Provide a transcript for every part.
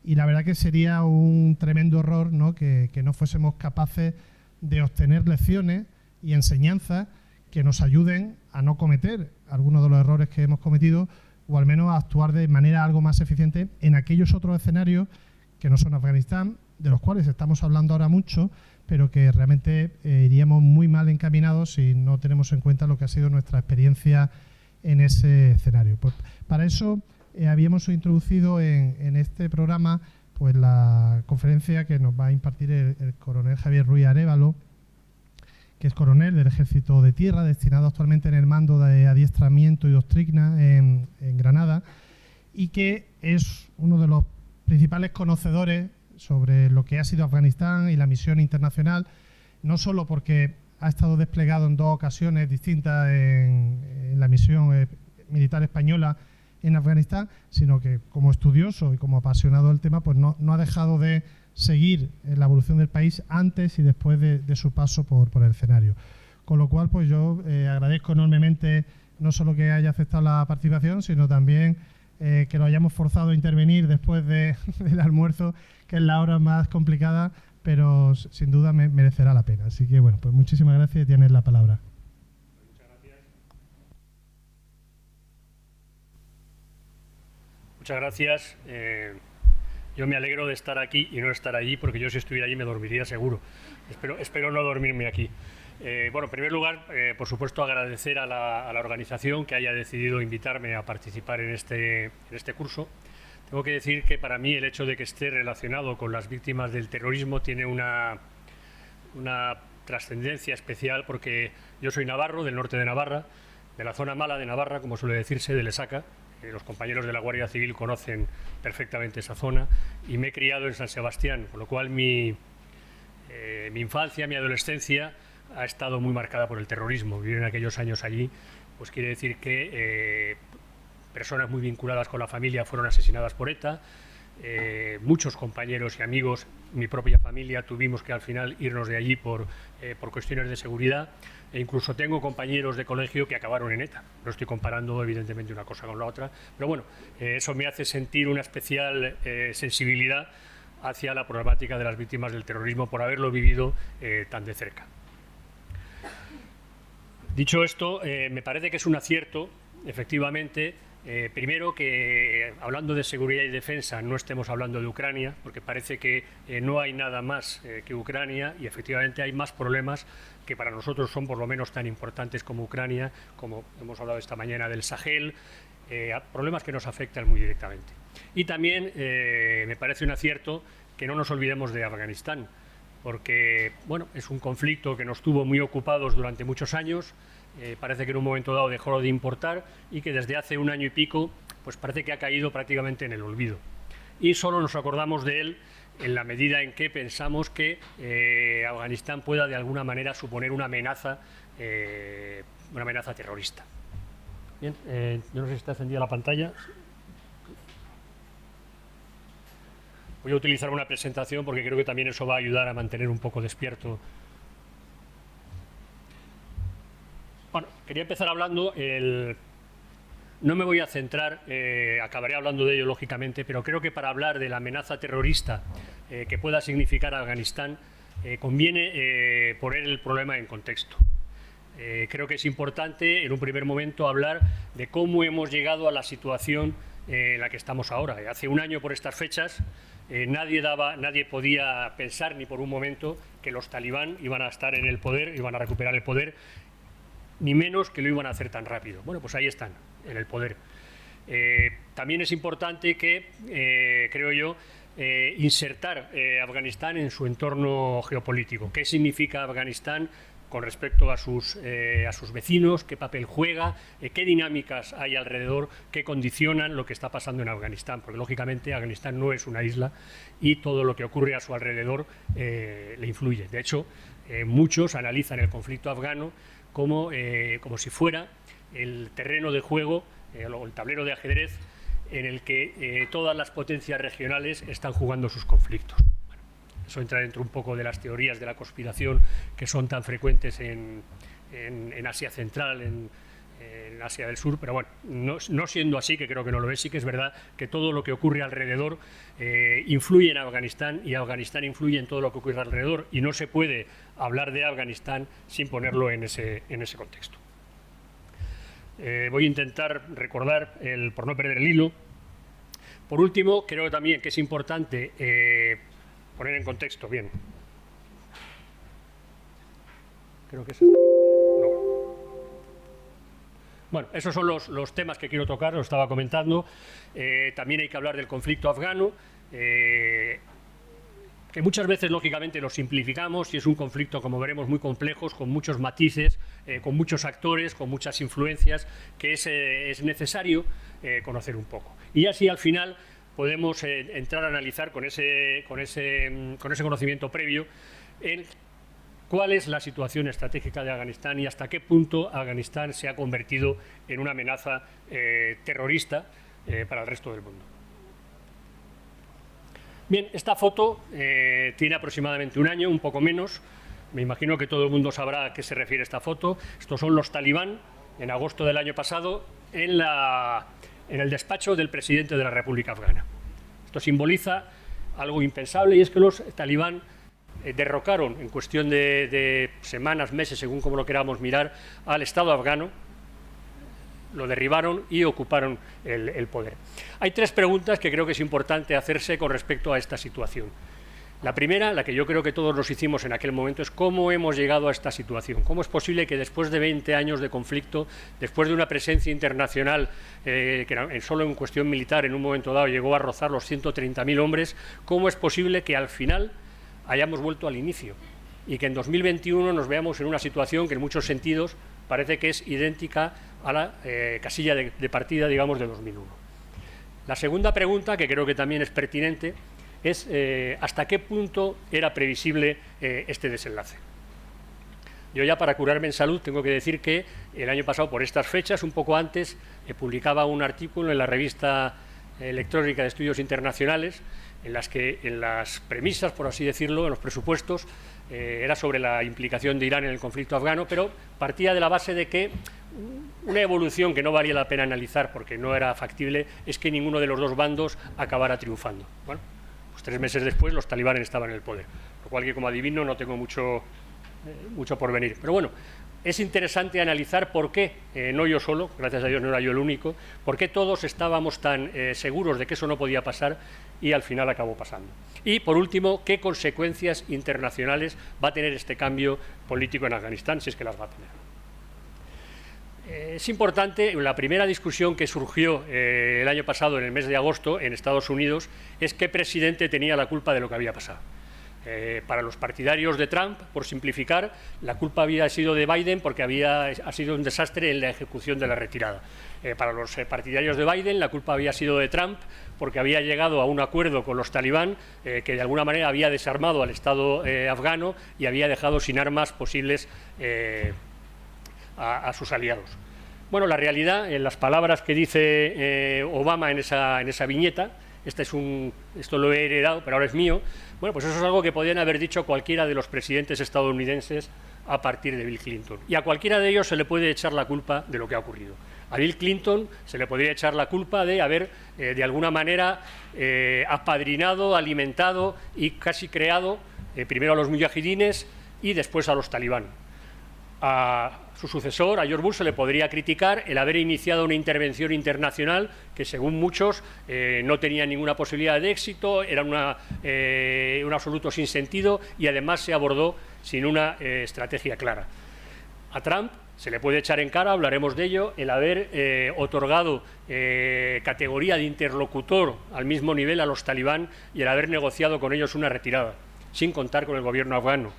y la verdad que sería un tremendo error, ¿no?, que no fuésemos capaces de obtener lecciones y enseñanzas que nos ayuden a no cometer algunos de los errores que hemos cometido, o al menos a actuar de manera algo más eficiente en aquellos otros escenarios que no son Afganistán, de los cuales estamos hablando ahora mucho, pero que realmente iríamos muy mal encaminados si no tenemos en cuenta lo que ha sido nuestra experiencia en ese escenario. Pues para eso habíamos introducido en este programa pues la conferencia que nos va a impartir el coronel Javier Ruiz Arévalo, que es coronel del Ejército de Tierra, destinado actualmente en el mando de adiestramiento y doctrina en Granada, y que es uno de los principales conocedores sobre lo que ha sido Afganistán y la misión internacional, no solo porque ha estado desplegado en 2 ocasiones distintas en la misión militar española en Afganistán, sino que como estudioso y como apasionado del tema, pues no ha dejado de seguir la evolución del país antes y después de su paso por el escenario. Con lo cual, pues yo agradezco enormemente no solo que haya aceptado la participación, sino también que lo hayamos forzado a intervenir después del almuerzo, que es la hora más complicada, pero sin duda merecerá la pena. Así que, bueno, pues muchísimas gracias y tienes la palabra. Muchas gracias. Yo me alegro de estar aquí y no estar allí, porque yo si estuviera allí me dormiría seguro. Espero no dormirme aquí. Bueno, en primer lugar, por supuesto, agradecer a la organización que haya decidido invitarme a participar en este curso. Tengo que decir que para mí el hecho de que esté relacionado con las víctimas del terrorismo tiene una trascendencia especial, porque yo soy navarro, del norte de Navarra, de la zona mala de Navarra, como suele decirse, de Lesaca. Los compañeros de la Guardia Civil conocen perfectamente esa zona, y me he criado en San Sebastián, con lo cual mi infancia, mi adolescencia ha estado muy marcada por el terrorismo. Vivir en aquellos años allí, pues quiere decir que personas muy vinculadas con la familia fueron asesinadas por ETA, muchos compañeros y amigos, mi propia familia, tuvimos que al final irnos de allí por cuestiones de seguridad, e incluso tengo compañeros de colegio que acabaron en ETA. No estoy comparando evidentemente una cosa con la otra, pero bueno, eso me hace sentir una especial sensibilidad hacia la problemática de las víctimas del terrorismo por haberlo vivido tan de cerca. Dicho esto, me parece que es un acierto, efectivamente, primero que hablando de seguridad y defensa no estemos hablando de Ucrania, porque parece que no hay nada más que Ucrania, y efectivamente hay más problemas que para nosotros son por lo menos tan importantes como Ucrania, como hemos hablado esta mañana del Sahel, problemas que nos afectan muy directamente. Y también me parece un acierto que no nos olvidemos de Afganistán, porque bueno, es un conflicto que nos tuvo muy ocupados durante muchos años. Parece que en un momento dado dejó de importar, y que desde hace 1 año y pico pues parece que ha caído prácticamente en el olvido, y solo nos acordamos de él en la medida en que pensamos que Afganistán pueda de alguna manera suponer una amenaza terrorista. Bien, yo no sé si está encendida la pantalla. Voy a utilizar una presentación porque creo que también eso va a ayudar a mantener un poco despierto. Bueno, quería empezar hablando, no me voy a centrar, acabaré hablando de ello lógicamente, pero creo que para hablar de la amenaza terrorista que pueda significar Afganistán, conviene poner el problema en contexto. Creo que es importante en un primer momento hablar de cómo hemos llegado a la situación en la que estamos ahora. Hace 1 año por estas fechas nadie podía pensar ni por un momento que los talibán iban a estar en el poder, iban a recuperar el poder, ni menos que lo iban a hacer tan rápido. Bueno, pues ahí están, en el poder. También es importante que, creo yo, insertar Afganistán en su entorno geopolítico. ¿Qué significa Afganistán con respecto a sus vecinos? ¿Qué papel juega? ¿Qué dinámicas hay alrededor que condicionan lo que está pasando en Afganistán? Porque lógicamente Afganistán no es una isla y todo lo que ocurre a su alrededor le influye. De hecho, muchos analizan el conflicto afgano como si fuera el terreno de juego, el tablero de ajedrez en el que todas las potencias regionales están jugando sus conflictos. Bueno, eso entra dentro un poco de las teorías de la conspiración que son tan frecuentes en Asia Central, en en Asia del Sur, pero bueno, no siendo así, que creo que no lo es, sí que es verdad que todo lo que ocurre alrededor influye en Afganistán y Afganistán influye en todo lo que ocurre alrededor y no se puede hablar de Afganistán sin ponerlo en ese contexto. Voy a intentar recordar, por no perder el hilo. Por último, creo también que es importante poner en contexto, bien. Creo que es no. Bueno, esos son los temas que quiero tocar, lo estaba comentando. También hay que hablar del conflicto afgano, que muchas veces, lógicamente, lo simplificamos y es un conflicto, como veremos, muy complejo, con muchos matices, con muchos actores, con muchas influencias, que es necesario conocer un poco. Y así, al final, podemos entrar a analizar con ese conocimiento previo en cuál es la situación estratégica de Afganistán y hasta qué punto Afganistán se ha convertido en una amenaza terrorista para el resto del mundo. Bien, esta foto tiene aproximadamente un año, un poco menos. Me imagino que todo el mundo sabrá a qué se refiere esta foto. Estos son los talibán en agosto del año pasado en el despacho del presidente de la República Afgana. Esto simboliza algo impensable y es que los talibán derrocaron en cuestión de semanas, meses, según como lo queramos mirar, al Estado afgano, lo derribaron y ocuparon el poder. Hay tres preguntas que creo que es importante hacerse con respecto a esta situación. La primera, la que yo creo que todos nos hicimos en aquel momento, es cómo hemos llegado a esta situación. ¿Cómo es posible que después de 20 años de conflicto, después de una presencia internacional que solo en cuestión militar en un momento dado llegó a rozar los 130.000 hombres, cómo es posible que al final hayamos vuelto al inicio y que en 2021 nos veamos en una situación que en muchos sentidos parece que es idéntica a la casilla de partida, digamos, de 2001. La segunda pregunta, que creo que también es pertinente, es hasta qué punto era previsible este desenlace. Yo ya, para curarme en salud, tengo que decir que el año pasado, por estas fechas, un poco antes, publicaba un artículo en la revista electrónica de estudios internacionales en las premisas, por así decirlo, en los presupuestos, era sobre la implicación de Irán en el conflicto afgano, pero partía de la base de que una evolución que no valía la pena analizar porque no era factible es que ninguno de los dos bandos acabara triunfando. Bueno, pues 3 meses después los talibanes estaban en el poder, lo cual que, como adivino, no tengo mucho por venir. Pero bueno, es interesante analizar por qué, no yo solo, gracias a Dios no era yo el único, por qué todos estábamos tan seguros de que eso no podía pasar y al final acabó pasando. Y, por último, qué consecuencias internacionales va a tener este cambio político en Afganistán, si es que las va a tener. Es importante, la primera discusión que surgió el año pasado, en el mes de agosto, en Estados Unidos, es qué presidente tenía la culpa de lo que había pasado. Para los partidarios de Trump, por simplificar, la culpa había sido de Biden porque ha sido un desastre en la ejecución de la retirada. Para los partidarios de Biden, la culpa había sido de Trump porque había llegado a un acuerdo con los talibán que de alguna manera había desarmado al Estado afgano y había dejado sin armas posibles a sus aliados. Bueno, la realidad, en las palabras que dice Obama en esa viñeta, esto lo he heredado, pero ahora es mío. Bueno, pues eso es algo que podían haber dicho cualquiera de los presidentes estadounidenses a partir de Bill Clinton. Y a cualquiera de ellos se le puede echar la culpa de lo que ha ocurrido. A Bill Clinton se le podría echar la culpa de haber, de alguna manera, apadrinado, alimentado y casi creado primero a los mujahidines y después a los talibán. A su sucesor, a George Bush, se le podría criticar el haber iniciado una intervención internacional que, según muchos, no tenía ninguna posibilidad de éxito, era un absoluto sinsentido y además se abordó sin una estrategia clara. A Trump se le puede echar en cara, hablaremos de ello, el haber otorgado categoría de interlocutor al mismo nivel a los talibán y el haber negociado con ellos una retirada, sin contar con el gobierno afgano.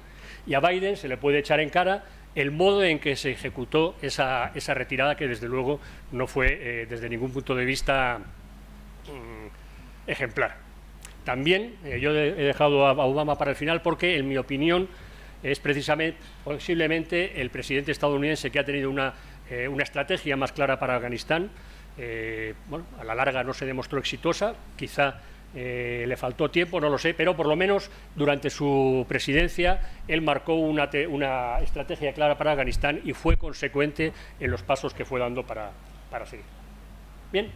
Y a Biden se le puede echar en cara el modo en que se ejecutó esa retirada, que desde luego no fue desde ningún punto de vista ejemplar. También yo he dejado a Obama para el final porque, en mi opinión, es posiblemente el presidente estadounidense que ha tenido una estrategia más clara para Afganistán. Bueno, a la larga no se demostró exitosa, quizá le faltó tiempo, no lo sé, pero por lo menos durante su presidencia él marcó una estrategia clara para Afganistán y fue consecuente en los pasos que fue dando para seguir. Bien,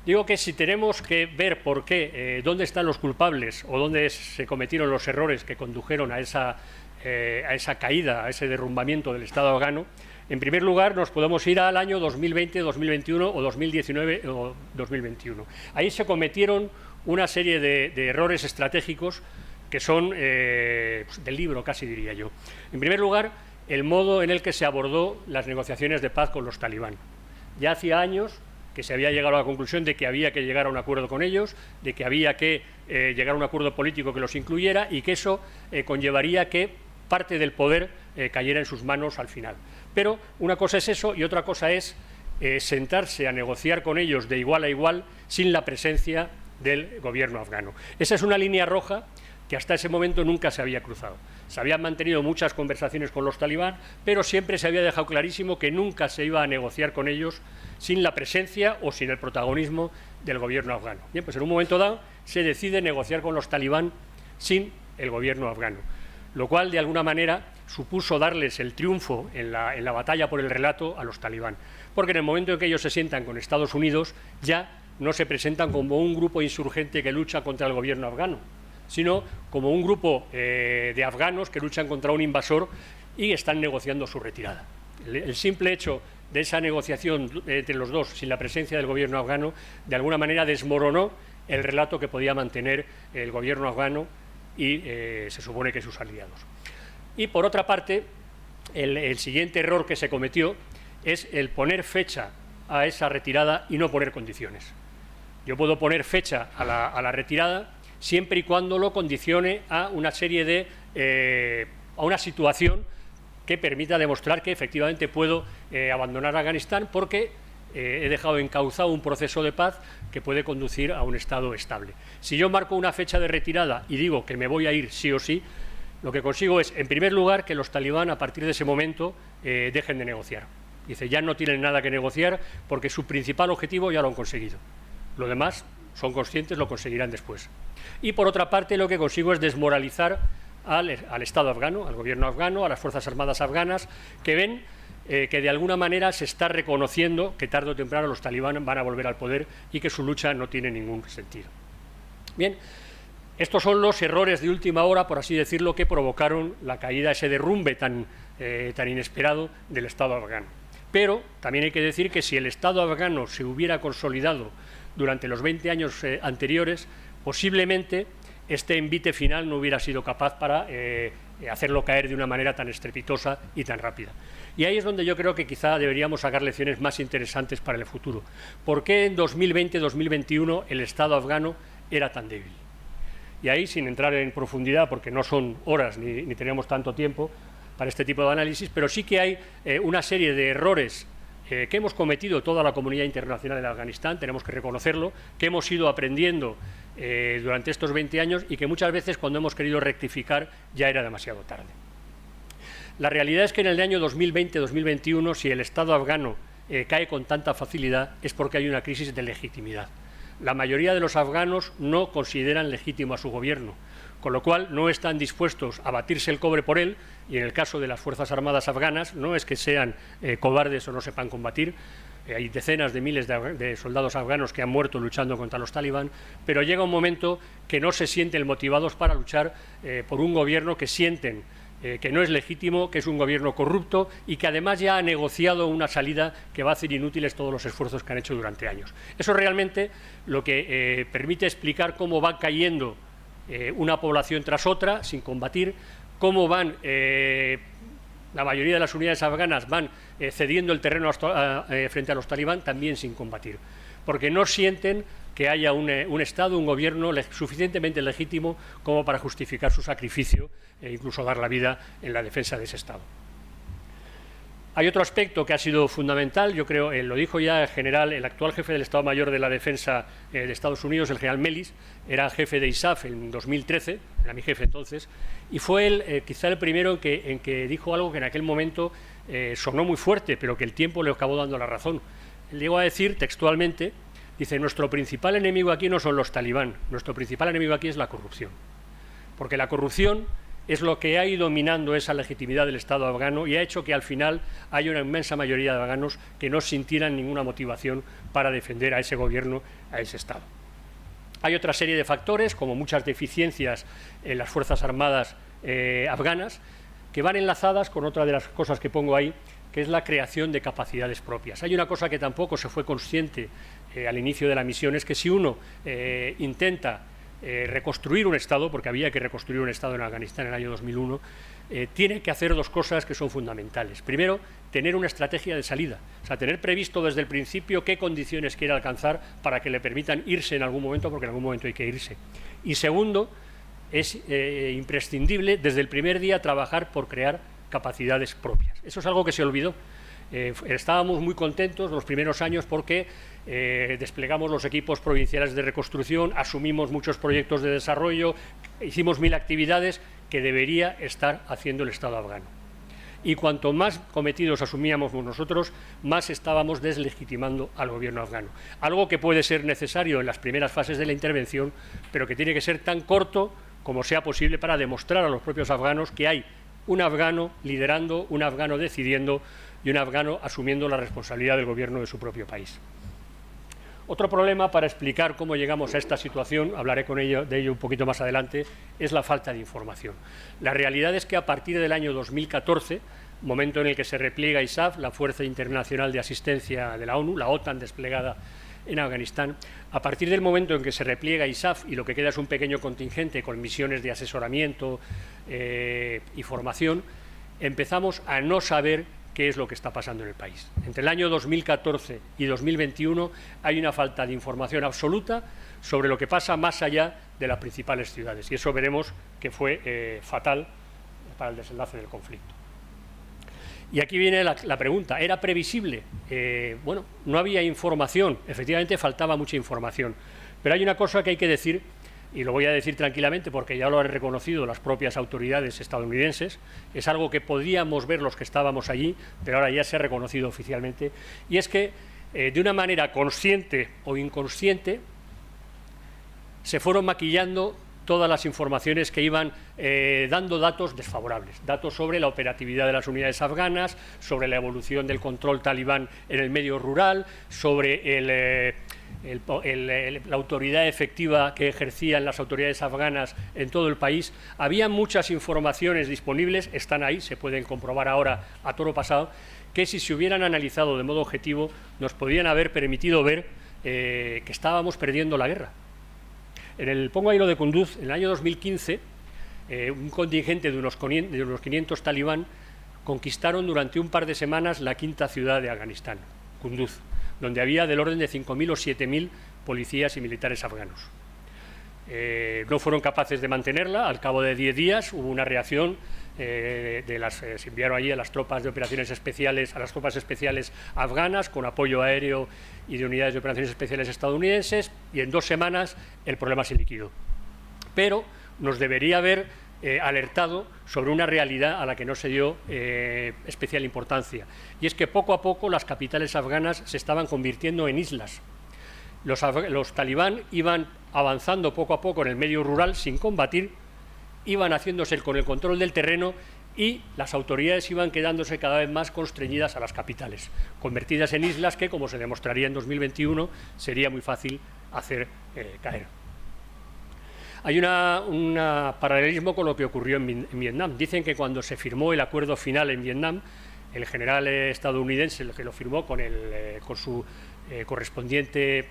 digo que si tenemos que ver por qué, dónde están los culpables o dónde se cometieron los errores que condujeron a esa caída, a ese derrumbamiento del Estado afgano, en primer lugar, nos podemos ir al año 2020, 2021 o 2019 o 2021. Ahí se cometieron una serie de errores estratégicos que son del libro, casi diría yo. En primer lugar, el modo en el que se abordó las negociaciones de paz con los talibán. Ya hacía años que se había llegado a la conclusión de que había que llegar a un acuerdo con ellos, de que había que llegar a un acuerdo político que los incluyera y que eso conllevaría que parte del poder cayera en sus manos al final. Pero una cosa es eso y otra cosa es sentarse a negociar con ellos de igual a igual sin la presencia del gobierno afgano. Esa es una línea roja que hasta ese momento nunca se había cruzado. Se habían mantenido muchas conversaciones con los talibán, pero siempre se había dejado clarísimo que nunca se iba a negociar con ellos sin la presencia o sin el protagonismo del gobierno afgano. Bien, pues en un momento dado se decide negociar con los talibán sin el gobierno afgano, lo cual de alguna manera supuso darles el triunfo en la batalla por el relato a los talibán, porque en el momento en que ellos se sientan con Estados Unidos ya no se presentan como un grupo insurgente que lucha contra el gobierno afgano, sino como un grupo de afganos que luchan contra un invasor y están negociando su retirada. El simple hecho de esa negociación entre los dos sin la presencia del gobierno afgano de alguna manera desmoronó el relato que podía mantener el gobierno afgano y se supone que sus aliados. Y por otra parte, el siguiente error que se cometió es el poner fecha a esa retirada y no poner condiciones. Yo puedo poner fecha a la retirada siempre y cuando lo condicione a una serie de a una situación que permita demostrar que efectivamente puedo abandonar Afganistán porque he dejado encauzado un proceso de paz que puede conducir a un estado estable. Si yo marco una fecha de retirada y digo que me voy a ir sí o sí, lo que consigo es, en primer lugar, que los talibán a partir de ese momento dejen de negociar. Dice, ya no tienen nada que negociar porque su principal objetivo ya lo han conseguido. Lo demás, son conscientes, lo conseguirán después. Y por otra parte, lo que consigo es desmoralizar al Estado afgano, al gobierno afgano, a las Fuerzas Armadas afganas, que ven que de alguna manera se está reconociendo que tarde o temprano los talibán van a volver al poder y que su lucha no tiene ningún sentido. Bien, estos son los errores de última hora, por así decirlo, que provocaron la caída, ese derrumbe tan inesperado del Estado afgano. Pero también hay que decir que si el Estado afgano se hubiera consolidado durante los 20 años anteriores, posiblemente este envite final no hubiera sido capaz para hacerlo caer de una manera tan estrepitosa y tan rápida. Y ahí es donde yo creo que quizá deberíamos sacar lecciones más interesantes para el futuro. ¿Por qué en 2020-2021 el Estado afgano era tan débil? Y ahí, sin entrar en profundidad, porque no son horas ni tenemos tanto tiempo para este tipo de análisis, pero sí que hay una serie de errores que hemos cometido toda la comunidad internacional en Afganistán, tenemos que reconocerlo, que hemos ido aprendiendo durante estos 20 años y que muchas veces cuando hemos querido rectificar ya era demasiado tarde. La realidad es que en el año 2020-2021, si el Estado afgano cae con tanta facilidad, es porque hay una crisis de legitimidad. La mayoría de los afganos no consideran legítimo a su gobierno, con lo cual no están dispuestos a batirse el cobre por él, y en el caso de las Fuerzas Armadas afganas no es que sean cobardes o no sepan combatir, hay decenas de miles de soldados afganos que han muerto luchando contra los talibán, pero llega un momento que no se sienten motivados para luchar por un gobierno que sienten que no es legítimo, que es un gobierno corrupto y que además ya ha negociado una salida que va a hacer inútiles todos los esfuerzos que han hecho durante años. Eso es realmente lo que permite explicar cómo va cayendo una población tras otra sin combatir, cómo van la mayoría de las unidades afganas van cediendo el terreno frente a los talibán también sin combatir, porque no sienten que haya un Estado, un gobierno suficientemente legítimo como para justificar su sacrificio e incluso dar la vida en la defensa de ese Estado. Hay otro aspecto que ha sido fundamental, yo creo, lo dijo ya el actual jefe del Estado Mayor de la Defensa de Estados Unidos, el general Melis, era jefe de ISAF en 2013, era mi jefe entonces, y fue él quizá el primero en que dijo algo que en aquel momento sonó muy fuerte, pero que el tiempo le acabó dando la razón. Él llegó a decir textualmente Dice, nuestro principal enemigo aquí no son los talibán, nuestro principal enemigo aquí es la corrupción. Porque la corrupción es lo que ha ido minando esa legitimidad del Estado afgano y ha hecho que al final haya una inmensa mayoría de afganos que no sintieran ninguna motivación para defender a ese gobierno, a ese Estado. Hay otra serie de factores, como muchas deficiencias en las Fuerzas Armadas afganas, que van enlazadas con otra de las cosas que pongo ahí, que es la creación de capacidades propias. Hay una cosa que tampoco se fue consciente al inicio de la misión, es que si uno intenta reconstruir un Estado, porque había que reconstruir un Estado en Afganistán en el año 2001, tiene que hacer dos cosas que son fundamentales. Primero, tener una estrategia de salida, o sea, tener previsto desde el principio qué condiciones quiere alcanzar para que le permitan irse en algún momento, porque en algún momento hay que irse. Y segundo, es imprescindible desde el primer día trabajar por crear capacidades propias. Eso es algo que se olvidó. Estábamos muy contentos los primeros años porque desplegamos los equipos provinciales de reconstrucción, asumimos muchos proyectos de desarrollo, hicimos 1000 actividades que debería estar haciendo el Estado afgano. Y cuanto más cometidos asumíamos nosotros, más estábamos deslegitimando al gobierno afgano. Algo que puede ser necesario en las primeras fases de la intervención, pero que tiene que ser tan corto como sea posible para demostrar a los propios afganos que hay un afgano liderando, un afgano decidiendo y un afgano asumiendo la responsabilidad del gobierno de su propio país. Otro problema para explicar cómo llegamos a esta situación, hablaré de ello un poquito más adelante, es la falta de información. La realidad es que a partir del año 2014, momento en el que se repliega ISAF, la Fuerza Internacional de Asistencia de la ONU, la OTAN desplegada en Afganistán, a partir del momento en que se repliega ISAF y lo que queda es un pequeño contingente con misiones de asesoramiento y formación, empezamos a no saber qué es lo que está pasando en el país. Entre el año 2014 y 2021 hay una falta de información absoluta sobre lo que pasa más allá de las principales ciudades, y eso veremos que fue fatal para el desenlace del conflicto. Y aquí viene la pregunta, ¿era previsible? Bueno, no había información, efectivamente faltaba mucha información, pero hay una cosa que hay que decir, y lo voy a decir tranquilamente porque ya lo han reconocido las propias autoridades estadounidenses, es algo que podíamos ver los que estábamos allí, pero ahora ya se ha reconocido oficialmente, y es que de una manera consciente o inconsciente se fueron maquillando todas las informaciones que iban dando datos desfavorables, datos sobre la operatividad de las unidades afganas, sobre la evolución del control talibán en el medio rural, sobre la autoridad efectiva que ejercían las autoridades afganas en todo el país. Había muchas informaciones disponibles, están ahí, se pueden comprobar ahora a toro pasado, que si se hubieran analizado de modo objetivo nos podían haber permitido ver que estábamos perdiendo la guerra. Pongo ahí lo de Kunduz. En el año 2015, un contingente de unos 500 talibán conquistaron durante un par de semanas la quinta ciudad de Afganistán, Kunduz, donde había del orden de 5.000 o 7.000 policías y militares afganos. No fueron capaces de mantenerla. Al cabo de 10 días hubo una reacción, se enviaron allí a las tropas de operaciones especiales, a las tropas especiales afganas, con apoyo aéreo y de unidades de operaciones especiales estadounidenses, y en 2 semanas el problema se liquidó. Pero nos debería haber alertado sobre una realidad a la que no se dio especial importancia, y es que poco a poco las capitales afganas se estaban convirtiendo en islas. Los talibán iban avanzando poco a poco en el medio rural sin combatir, iban haciéndose con el control del terreno, y las autoridades iban quedándose cada vez más constreñidas a las capitales, convertidas en islas que, como se demostraría en 2021, sería muy fácil hacer caer. Hay un paralelismo con lo que ocurrió en Vietnam. Dicen que cuando se firmó el acuerdo final en Vietnam, el general estadounidense, el que lo firmó con su correspondiente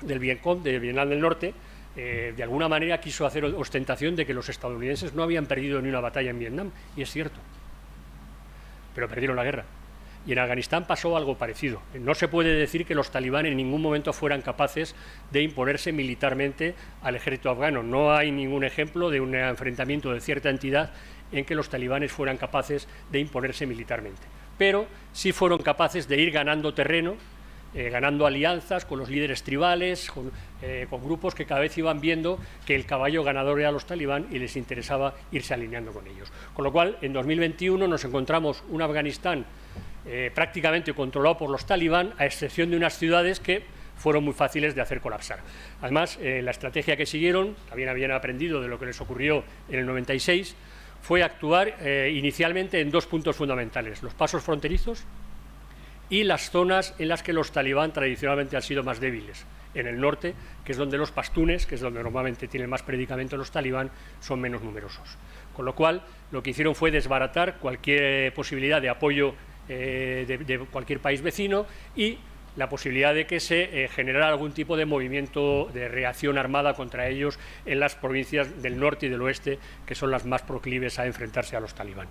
del Vietcong, de Vietnam del Norte, de alguna manera quiso hacer ostentación de que los estadounidenses no habían perdido ni una batalla en Vietnam, y es cierto, pero perdieron la guerra. Y en Afganistán pasó algo parecido. No se puede decir que los talibán en ningún momento fueran capaces de imponerse militarmente al ejército afgano. No hay ningún ejemplo de un enfrentamiento de cierta entidad en que los talibanes fueran capaces de imponerse militarmente. Pero sí fueron capaces de ir ganando terreno, ganando alianzas con los líderes tribales, con grupos que cada vez iban viendo que el caballo ganador era los talibán y les interesaba irse alineando con ellos. Con lo cual, en 2021 nos encontramos un Afganistán prácticamente controlado por los talibán, a excepción de unas ciudades que fueron muy fáciles de hacer colapsar. Además, la estrategia que siguieron, también habían aprendido de lo que les ocurrió en el 96, fue actuar inicialmente en dos puntos fundamentales: los pasos fronterizos y las zonas en las que los talibán tradicionalmente han sido más débiles. En el norte, que es donde los pastunes, que es donde normalmente tienen más predicamento los talibán, son menos numerosos. Con lo cual, lo que hicieron fue desbaratar cualquier posibilidad de apoyo de cualquier país vecino y la posibilidad de que se generara algún tipo de movimiento de reacción armada contra ellos en las provincias del norte y del oeste, que son las más proclives a enfrentarse a los talibán.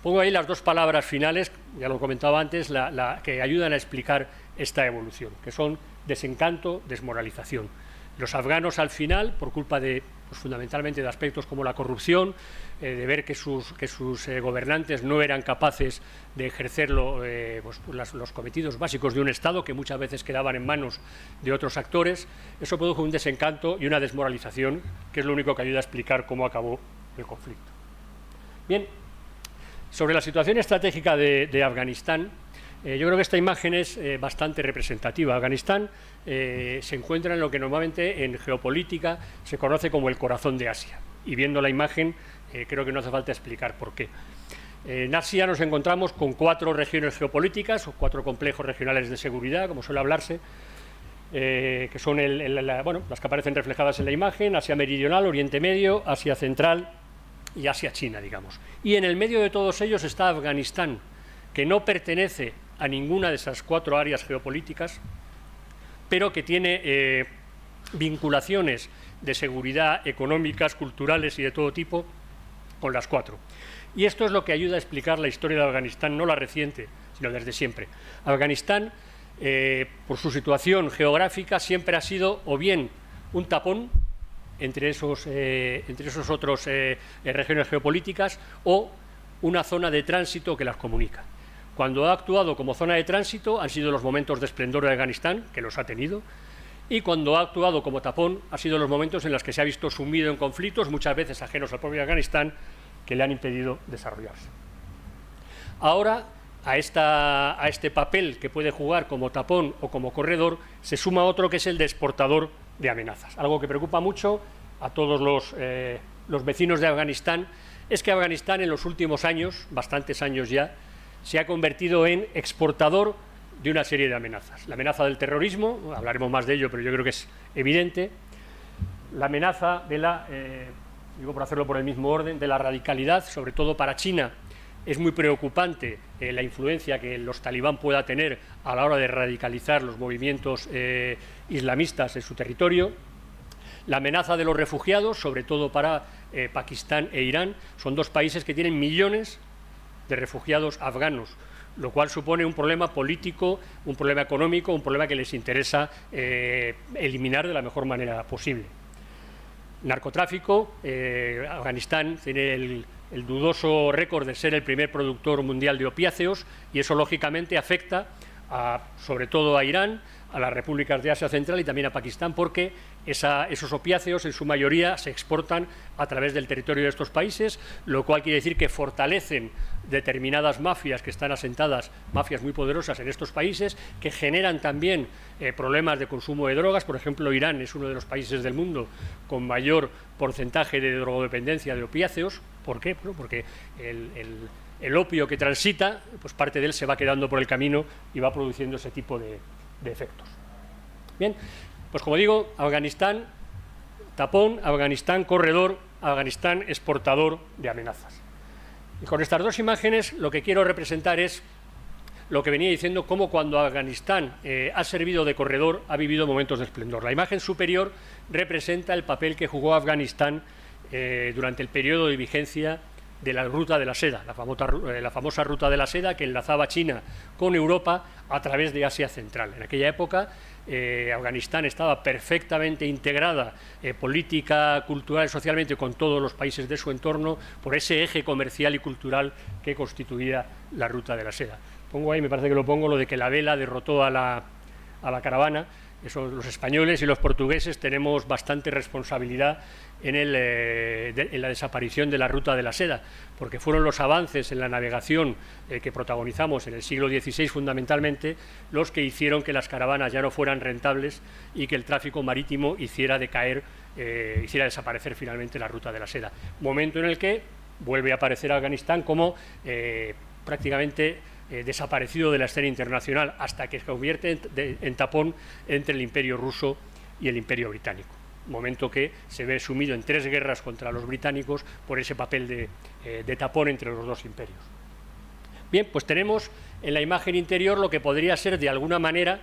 Pongo ahí las dos palabras finales, ya lo comentaba antes, que ayudan a explicar esta evolución, que son desencanto, desmoralización. Los afganos al final, por culpa de, pues, fundamentalmente de aspectos como la corrupción, de ver que sus gobernantes no eran capaces de ejercer los cometidos básicos de un Estado, que muchas veces quedaban en manos de otros actores, eso produjo un desencanto y una desmoralización, que es lo único que ayuda a explicar cómo acabó el conflicto. Bien, sobre la situación estratégica de Afganistán, yo creo que esta imagen es bastante representativa. Afganistán se encuentra en lo que normalmente en geopolítica se conoce como el corazón de Asia. Y viendo la imagen, creo que no hace falta explicar por qué. En Asia nos encontramos con 4 regiones geopolíticas o 4 complejos regionales de seguridad, como suele hablarse, que son las que aparecen reflejadas en la imagen: Asia Meridional, Oriente Medio, Asia Central y Asia-China, digamos. Y en el medio de todos ellos está Afganistán, que no pertenece a ninguna de esas 4 áreas geopolíticas, pero que tiene vinculaciones de seguridad económicas, culturales y de todo tipo con las 4. Y esto es lo que ayuda a explicar la historia de Afganistán, no la reciente, sino desde siempre. Afganistán, por su situación geográfica, siempre ha sido o bien un tapón entre esos otros regiones geopolíticas, o una zona de tránsito que las comunica. Cuando ha actuado como zona de tránsito han sido los momentos de esplendor de Afganistán, que los ha tenido, y cuando ha actuado como tapón ha sido los momentos en los que se ha visto sumido en conflictos, muchas veces ajenos al propio Afganistán, que le han impedido desarrollarse. Ahora, a este papel que puede jugar como tapón o como corredor, se suma otro, que es el de exportador de amenazas. Algo que preocupa mucho a todos los vecinos de Afganistán es que Afganistán en los últimos años, bastantes años ya, se ha convertido en exportador de una serie de amenazas. La amenaza del terrorismo, hablaremos más de ello, pero yo creo que es evidente. La amenaza de digo por hacerlo por el mismo orden, de la radicalidad, sobre todo para China. Es muy preocupante la influencia que los talibán pueda tener a la hora de radicalizar los movimientos islamistas en su territorio. La amenaza de los refugiados, sobre todo para Pakistán e Irán, son 2 países que tienen millones de refugiados afganos, lo cual supone un problema político, un problema económico, un problema que les interesa eliminar de la mejor manera posible. Narcotráfico. Afganistán tiene el dudoso récord de ser el primer productor mundial de opiáceos, y eso lógicamente afecta sobre todo a Irán, a las repúblicas de Asia Central y también a Pakistán, porque esos opiáceos en su mayoría se exportan a través del territorio de estos países, lo cual quiere decir que fortalecen determinadas mafias que están asentadas, mafias muy poderosas en estos países, que generan también problemas de consumo de drogas. Por ejemplo, Irán es uno de los países del mundo con mayor porcentaje de drogodependencia de opiáceos. ¿Por qué? Bueno, porque el opio que transita, pues parte de él se va quedando por el camino y va produciendo ese tipo de efectos. Bien, pues como digo, Afganistán tapón, Afganistán corredor, Afganistán exportador de amenazas. Y con estas 2 imágenes lo que quiero representar es lo que venía diciendo, cómo cuando Afganistán ha servido de corredor ha vivido momentos de esplendor. La imagen superior representa el papel que jugó Afganistán durante el periodo de vigencia de la ruta de la seda, la famosa ruta de la seda, que enlazaba China con Europa a través de Asia Central. En aquella época Afganistán estaba perfectamente integrada política, cultural y socialmente con todos los países de su entorno por ese eje comercial y cultural que constituía la ruta de la seda. Pongo ahí, me parece que lo pongo, lo de que la vela derrotó a la caravana. los españoles y los portugueses tenemos bastante responsabilidad en la desaparición de la ruta de la seda, porque fueron los avances en la navegación que protagonizamos en el siglo XVI fundamentalmente los que hicieron que las caravanas ya no fueran rentables y que el tráfico marítimo hiciera desaparecer finalmente la ruta de la seda. Momento en el que vuelve a aparecer Afganistán como prácticamente desaparecido de la escena internacional, hasta que se convierte en tapón entre el Imperio ruso y el Imperio británico. Momento que se ve sumido en 3 guerras contra los británicos por ese papel de tapón entre los dos imperios. Bien, pues tenemos en la imagen interior lo que podría ser de alguna manera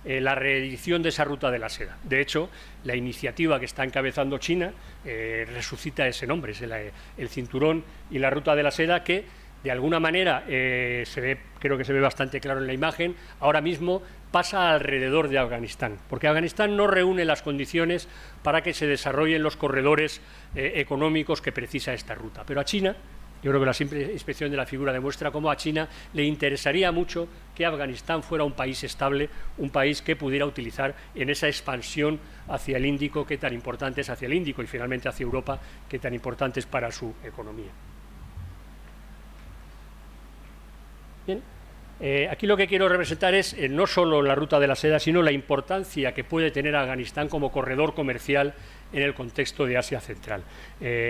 la reedición de esa ruta de la seda. De hecho, la iniciativa que está encabezando China resucita ese nombre, es el cinturón y la ruta de la seda, que de alguna manera creo que se ve bastante claro en la imagen, ahora mismo pasa alrededor de Afganistán, porque Afganistán no reúne las condiciones para que se desarrollen los corredores económicos que precisa esta ruta. Pero a China, yo creo que la simple inspección de la figura demuestra cómo a China le interesaría mucho que Afganistán fuera un país estable, un país que pudiera utilizar en esa expansión hacia el Índico, que tan importante es hacia el Índico, y finalmente hacia Europa, que tan importante es para su economía. Bien. Aquí lo que quiero representar es no solo la ruta de la seda, sino la importancia que puede tener Afganistán como corredor comercial en el contexto de Asia Central.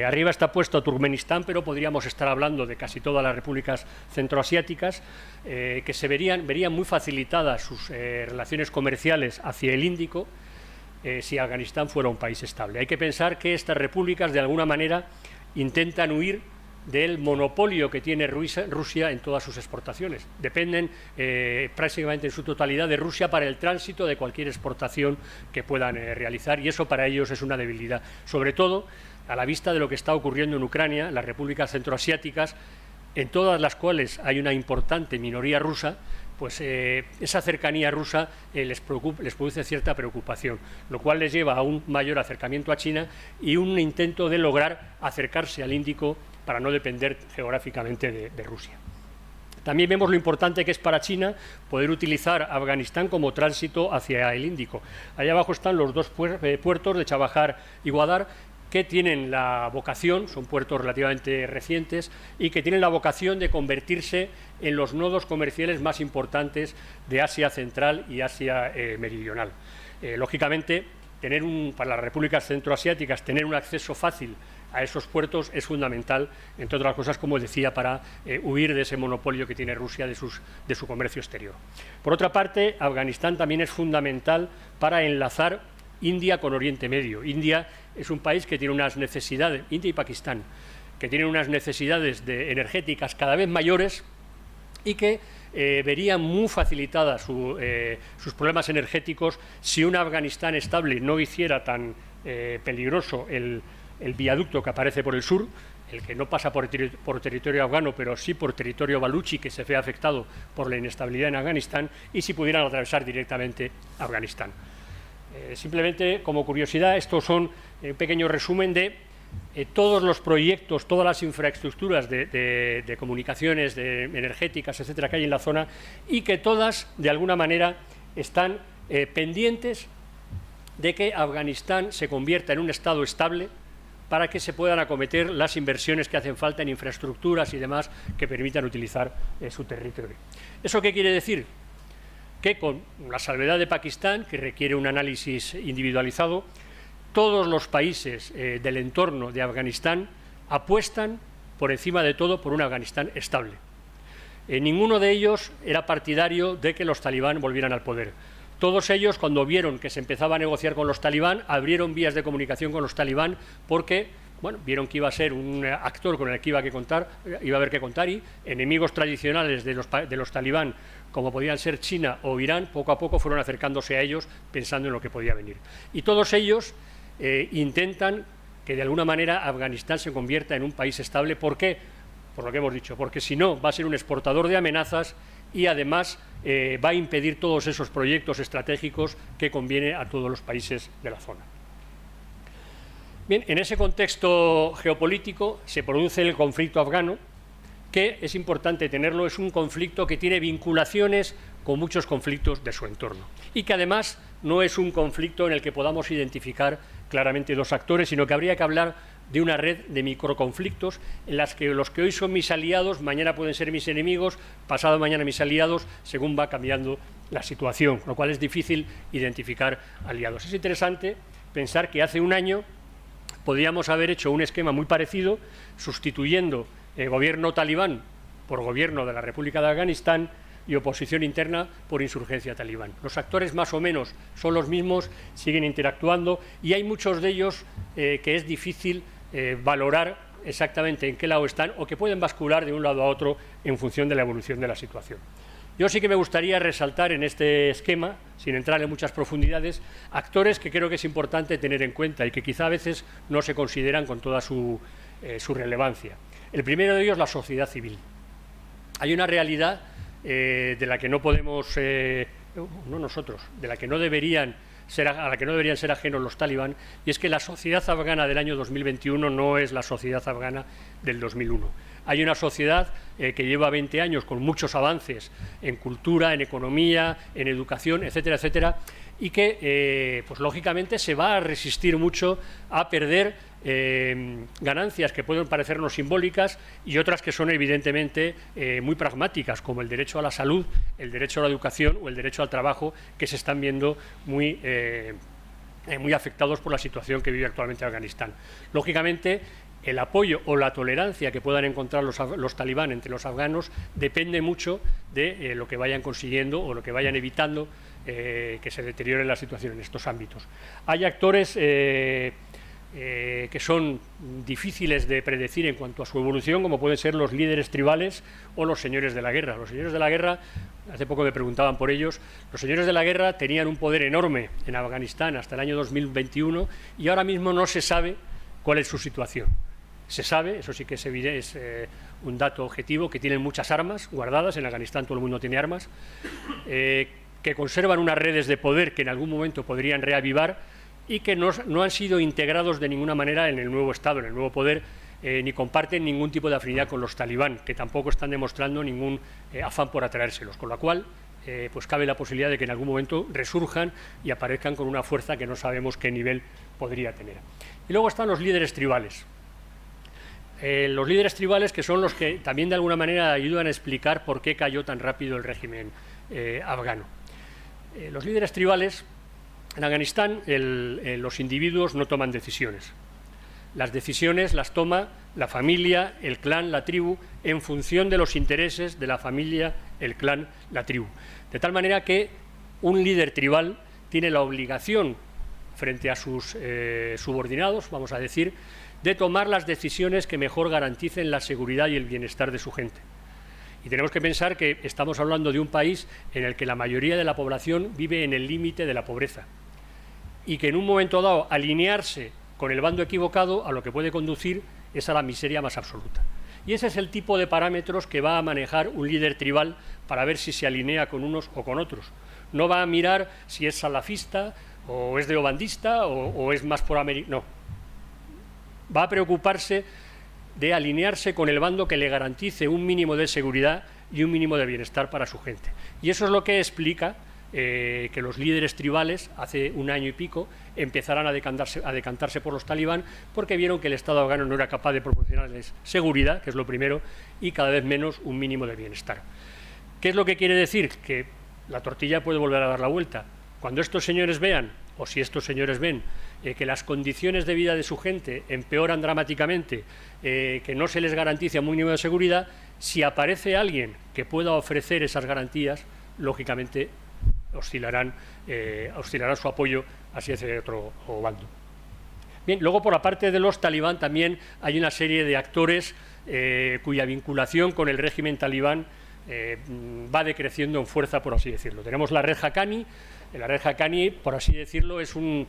Arriba está puesto Turkmenistán, pero podríamos estar hablando de casi todas las repúblicas centroasiáticas que se verían muy facilitadas sus relaciones comerciales hacia el Índico si Afganistán fuera un país estable. Hay que pensar que estas repúblicas de alguna manera intentan huir del monopolio que tiene Rusia en todas sus exportaciones. Dependen prácticamente en su totalidad de Rusia para el tránsito de cualquier exportación que puedan realizar, y eso para ellos es una debilidad, sobre todo a la vista de lo que está ocurriendo en Ucrania, las repúblicas centroasiáticas, en todas las cuales hay una importante minoría rusa. Pues esa cercanía rusa les produce cierta preocupación, lo cual les lleva a un mayor acercamiento a China y un intento de lograr acercarse al Índico para no depender geográficamente de Rusia. También vemos lo importante que es para China poder utilizar Afganistán como tránsito hacia el Índico. Allá abajo están los dos puertos de Chabahar y Gwadar, que tienen la vocación, son puertos relativamente recientes, y que tienen la vocación de convertirse en los nodos comerciales más importantes de Asia Central y Asia Meridional. Lógicamente, para las repúblicas centroasiáticas, tener un acceso fácil a esos puertos es fundamental, entre otras cosas, como decía, para huir de ese monopolio que tiene Rusia de su comercio exterior. Por otra parte, Afganistán también es fundamental para enlazar India con Oriente Medio. India es un país que tiene unas necesidades, India y Pakistán, que tienen unas necesidades energéticas cada vez mayores y que verían muy facilitadas sus problemas energéticos si un Afganistán estable no hiciera tan peligroso el viaducto que aparece por el sur, el que no pasa por territorio afgano, pero sí por territorio baluchi, que se ve afectado por la inestabilidad en Afganistán, y si pudieran atravesar directamente Afganistán. Simplemente, como curiosidad, estos son un pequeño resumen de todos los proyectos, todas las infraestructuras de comunicaciones, de energéticas, etcétera, que hay en la zona, y que todas, de alguna manera, están pendientes de que Afganistán se convierta en un Estado estable para que se puedan acometer las inversiones que hacen falta en infraestructuras y demás que permitan utilizar su territorio. ¿Eso qué quiere decir? Que con la salvedad de Pakistán, que requiere un análisis individualizado, todos los países del entorno de Afganistán apuestan por encima de todo por un Afganistán estable. Ninguno de ellos era partidario de que los talibán volvieran al poder. Todos ellos, cuando vieron que se empezaba a negociar con los talibán, abrieron vías de comunicación con los talibán porque, bueno, vieron que iba a ser un actor con el que iba a haber que contar, y enemigos tradicionales de los talibán, como podían ser China o Irán, poco a poco fueron acercándose a ellos pensando en lo que podía venir. Y todos ellos intentan que de alguna manera Afganistán se convierta en un país estable. ¿Por qué? Por lo que hemos dicho, porque si no va a ser un exportador de amenazas y además va a impedir todos esos proyectos estratégicos que conviene a todos los países de la zona. Bien, en ese contexto geopolítico se produce el conflicto afgano, que es importante tenerlo, es un conflicto que tiene vinculaciones con muchos conflictos de su entorno y que además no es un conflicto en el que podamos identificar claramente dos actores, sino que habría que hablar de una red de microconflictos en las que los que hoy son mis aliados, mañana pueden ser mis enemigos, pasado mañana mis aliados, según va cambiando la situación, lo cual es difícil identificar aliados. Es interesante pensar que hace un año podríamos haber hecho un esquema muy parecido, sustituyendo el gobierno talibán por gobierno de la República de Afganistán y oposición interna por insurgencia talibán. Los actores más o menos son los mismos, siguen interactuando y hay muchos de ellos que es difícil valorar exactamente en qué lado están o que pueden bascular de un lado a otro en función de la evolución de la situación. Yo sí que me gustaría resaltar en este esquema, sin entrar en muchas profundidades, actores que creo que es importante tener en cuenta y que quizá a veces no se consideran con toda su relevancia. El primero de ellos, la sociedad civil. Hay una realidad de la que no podemos, no nosotros, de la que no deberían ser, a la que no deberían ser ajenos los talibán, y es que la sociedad afgana del año 2021 no es la sociedad afgana del 2001. Hay una sociedad que lleva 20 años con muchos avances en cultura, en economía, en educación, etcétera, etcétera, y que, pues lógicamente, se va a resistir mucho a perder ganancias que pueden parecernos simbólicas y otras que son evidentemente muy pragmáticas, como el derecho a la salud, el derecho a la educación o el derecho al trabajo, que se están viendo muy afectados por la situación que vive actualmente Afganistán. Lógicamente, el apoyo o la tolerancia que puedan encontrar los talibán entre los afganos depende mucho de lo que vayan consiguiendo o lo que vayan evitando que se deteriore la situación en estos ámbitos. Hay actores que son difíciles de predecir en cuanto a su evolución, como pueden ser los líderes tribales o los señores de la guerra. Los señores de la guerra, hace poco me preguntaban por ellos, los señores de la guerra tenían un poder enorme en Afganistán hasta el año 2021 y ahora mismo no se sabe cuál es su situación. Se sabe, eso sí que es evidente, es un dato objetivo, que tienen muchas armas guardadas, en Afganistán todo el mundo tiene armas, que conservan unas redes de poder que en algún momento podrían reavivar y que no han sido integrados de ninguna manera en el nuevo Estado, en el nuevo poder, ni comparten ningún tipo de afinidad con los talibán, que tampoco están demostrando ningún afán por atraérselos, con lo cual pues cabe la posibilidad de que en algún momento resurjan y aparezcan con una fuerza que no sabemos qué nivel podría tener. Y luego están los líderes tribales. Los líderes tribales, que son los que también de alguna manera ayudan a explicar por qué cayó tan rápido el régimen afgano. Los líderes tribales, en Afganistán los individuos no toman decisiones. Las decisiones las toma la familia, el clan, la tribu, en función de los intereses de la familia, el clan, la tribu. De tal manera que un líder tribal tiene la obligación frente a sus subordinados, vamos a decir, de tomar las decisiones que mejor garanticen la seguridad y el bienestar de su gente. Y tenemos que pensar que estamos hablando de un país en el que la mayoría de la población vive en el límite de la pobreza y que en un momento dado alinearse con el bando equivocado a lo que puede conducir es a la miseria más absoluta. Y ese es el tipo de parámetros que va a manejar un líder tribal para ver si se alinea con unos o con otros. No va a mirar si es salafista o es deobandista o es más por América. No. Va a preocuparse de alinearse con el bando que le garantice un mínimo de seguridad y un mínimo de bienestar para su gente. Y eso es lo que explica que los líderes tribales, hace un año y pico, empezaran a decantarse por los talibán, porque vieron que el Estado afgano no era capaz de proporcionarles seguridad, que es lo primero, y cada vez menos un mínimo de bienestar. ¿Qué es lo que quiere decir? Que la tortilla puede volver a dar la vuelta. Cuando estos señores vean, o si estos señores ven, que las condiciones de vida de su gente empeoran dramáticamente, que no se les garantiza un mínimo de seguridad, si aparece alguien que pueda ofrecer esas garantías, lógicamente oscilará su apoyo hacia ese otro bando. Bien, luego por la parte de los talibán también hay una serie de actores cuya vinculación con el régimen talibán va decreciendo en fuerza, por así decirlo. Tenemos la red Haqqani. La red Haqqani, por así decirlo, es un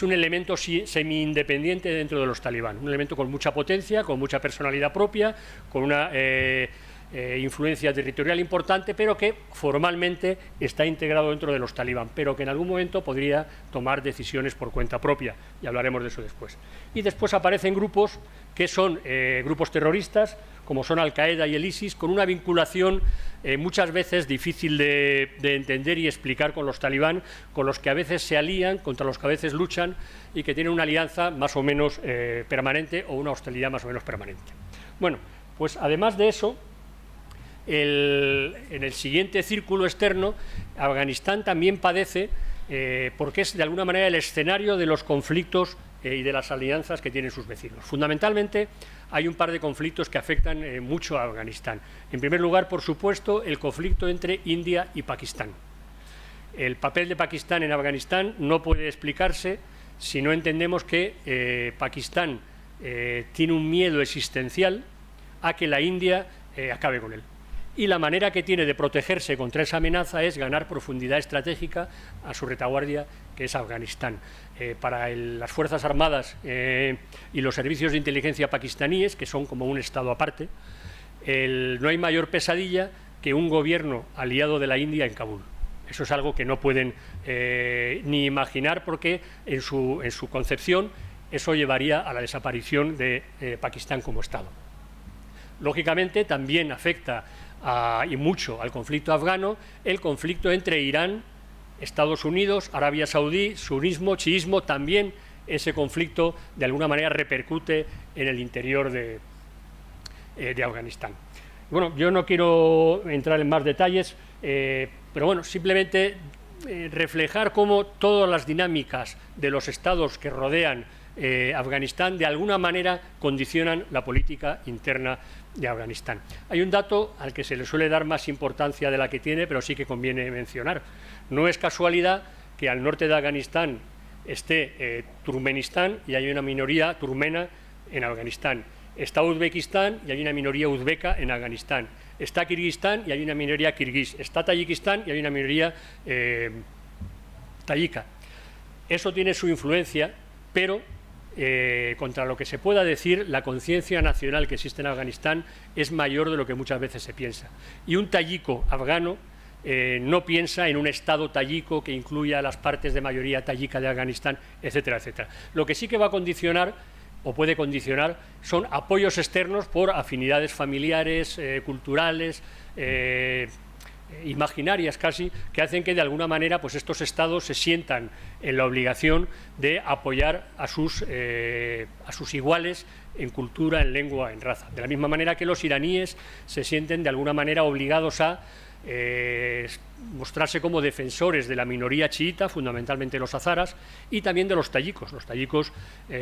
elemento semi-independiente dentro de los talibán, un elemento con mucha potencia, con mucha personalidad propia, con una influencia territorial importante, pero que formalmente está integrado dentro de los talibán, pero que en algún momento podría tomar decisiones por cuenta propia, y hablaremos de eso después. Y después aparecen grupos que son grupos terroristas, como son Al-Qaeda y el ISIS, con una vinculación muchas veces difícil de entender y explicar con los talibán, con los que a veces se alían, contra los que a veces luchan, y que tienen una alianza más o menos permanente o una hostilidad más o menos permanente. Bueno, pues además de eso, en el siguiente círculo externo, Afganistán también padece, porque es de alguna manera el escenario de los conflictos y de las alianzas que tienen sus vecinos. Fundamentalmente, hay un par de conflictos que afectan mucho a Afganistán. En primer lugar, por supuesto, el conflicto entre India y Pakistán. El papel de Pakistán en Afganistán no puede explicarse si no entendemos que Pakistán tiene un miedo existencial a que la India acabe con él. Y la manera que tiene de protegerse contra esa amenaza es ganar profundidad estratégica a su retaguardia, que es Afganistán. Para las Fuerzas Armadas y los servicios de inteligencia pakistaníes, que son como un estado aparte, no hay mayor pesadilla que un gobierno aliado de la India en Kabul. Eso es algo que no pueden ni imaginar, porque en su concepción eso llevaría a la desaparición de Pakistán como Estado. Lógicamente también afecta y mucho al conflicto afgano el conflicto entre Irán, Estados Unidos, Arabia Saudí, sunismo, chiismo. También ese conflicto de alguna manera repercute en el interior de Afganistán. Bueno, yo no quiero entrar en más detalles, pero bueno, simplemente reflejar cómo todas las dinámicas de los estados que rodean Afganistán de alguna manera condicionan la política interna de Afganistán. Hay un dato al que se le suele dar más importancia de la que tiene, pero sí que conviene mencionar. No es casualidad que al norte de Afganistán esté Turkmenistán y hay una minoría turmena en Afganistán. Está Uzbekistán y hay una minoría uzbeka en Afganistán. Está Kirguistán y hay una minoría kirguís. Está Tayikistán y hay una minoría tayika. Eso tiene su influencia, pero contra lo que se pueda decir, la conciencia nacional que existe en Afganistán es mayor de lo que muchas veces se piensa. Y un tayiko afgano no piensa en un Estado tayico que incluya las partes de mayoría tayika de Afganistán, etcétera, etcétera. Lo que sí que va a condicionar, o puede condicionar, son apoyos externos por afinidades familiares, culturales, imaginarias casi, que hacen que de alguna manera pues estos estados se sientan en la obligación de apoyar a sus iguales en cultura, en lengua, en raza. De la misma manera que los iraníes se sienten de alguna manera obligados a mostrarse como defensores de la minoría chiita, fundamentalmente los hazaras, y también de los tayikos. Los tayikos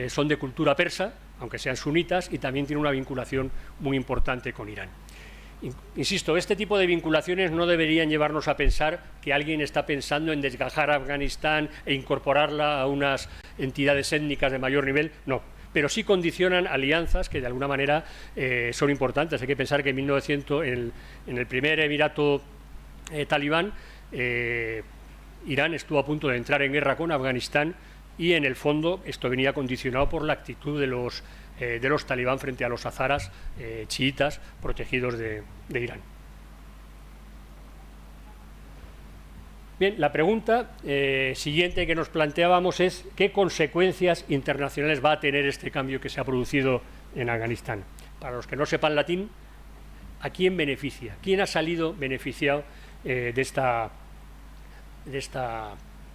son de cultura persa, aunque sean sunitas, y también tienen una vinculación muy importante con Irán. Insisto, este tipo de vinculaciones no deberían llevarnos a pensar que alguien está pensando en desgajar a Afganistán e incorporarla a unas entidades étnicas de mayor nivel, no, pero sí condicionan alianzas que de alguna manera son importantes. Hay que pensar que en el primer emirato talibán, Irán estuvo a punto de entrar en guerra con Afganistán, y en el fondo esto venía condicionado por la actitud de los talibán frente a los hazaras chiitas protegidos de Irán. Bien, la pregunta siguiente que nos planteábamos es ¿qué consecuencias internacionales va a tener este cambio que se ha producido en Afganistán? Para los que no sepan latín, ¿a quién beneficia? ¿Quién ha salido beneficiado de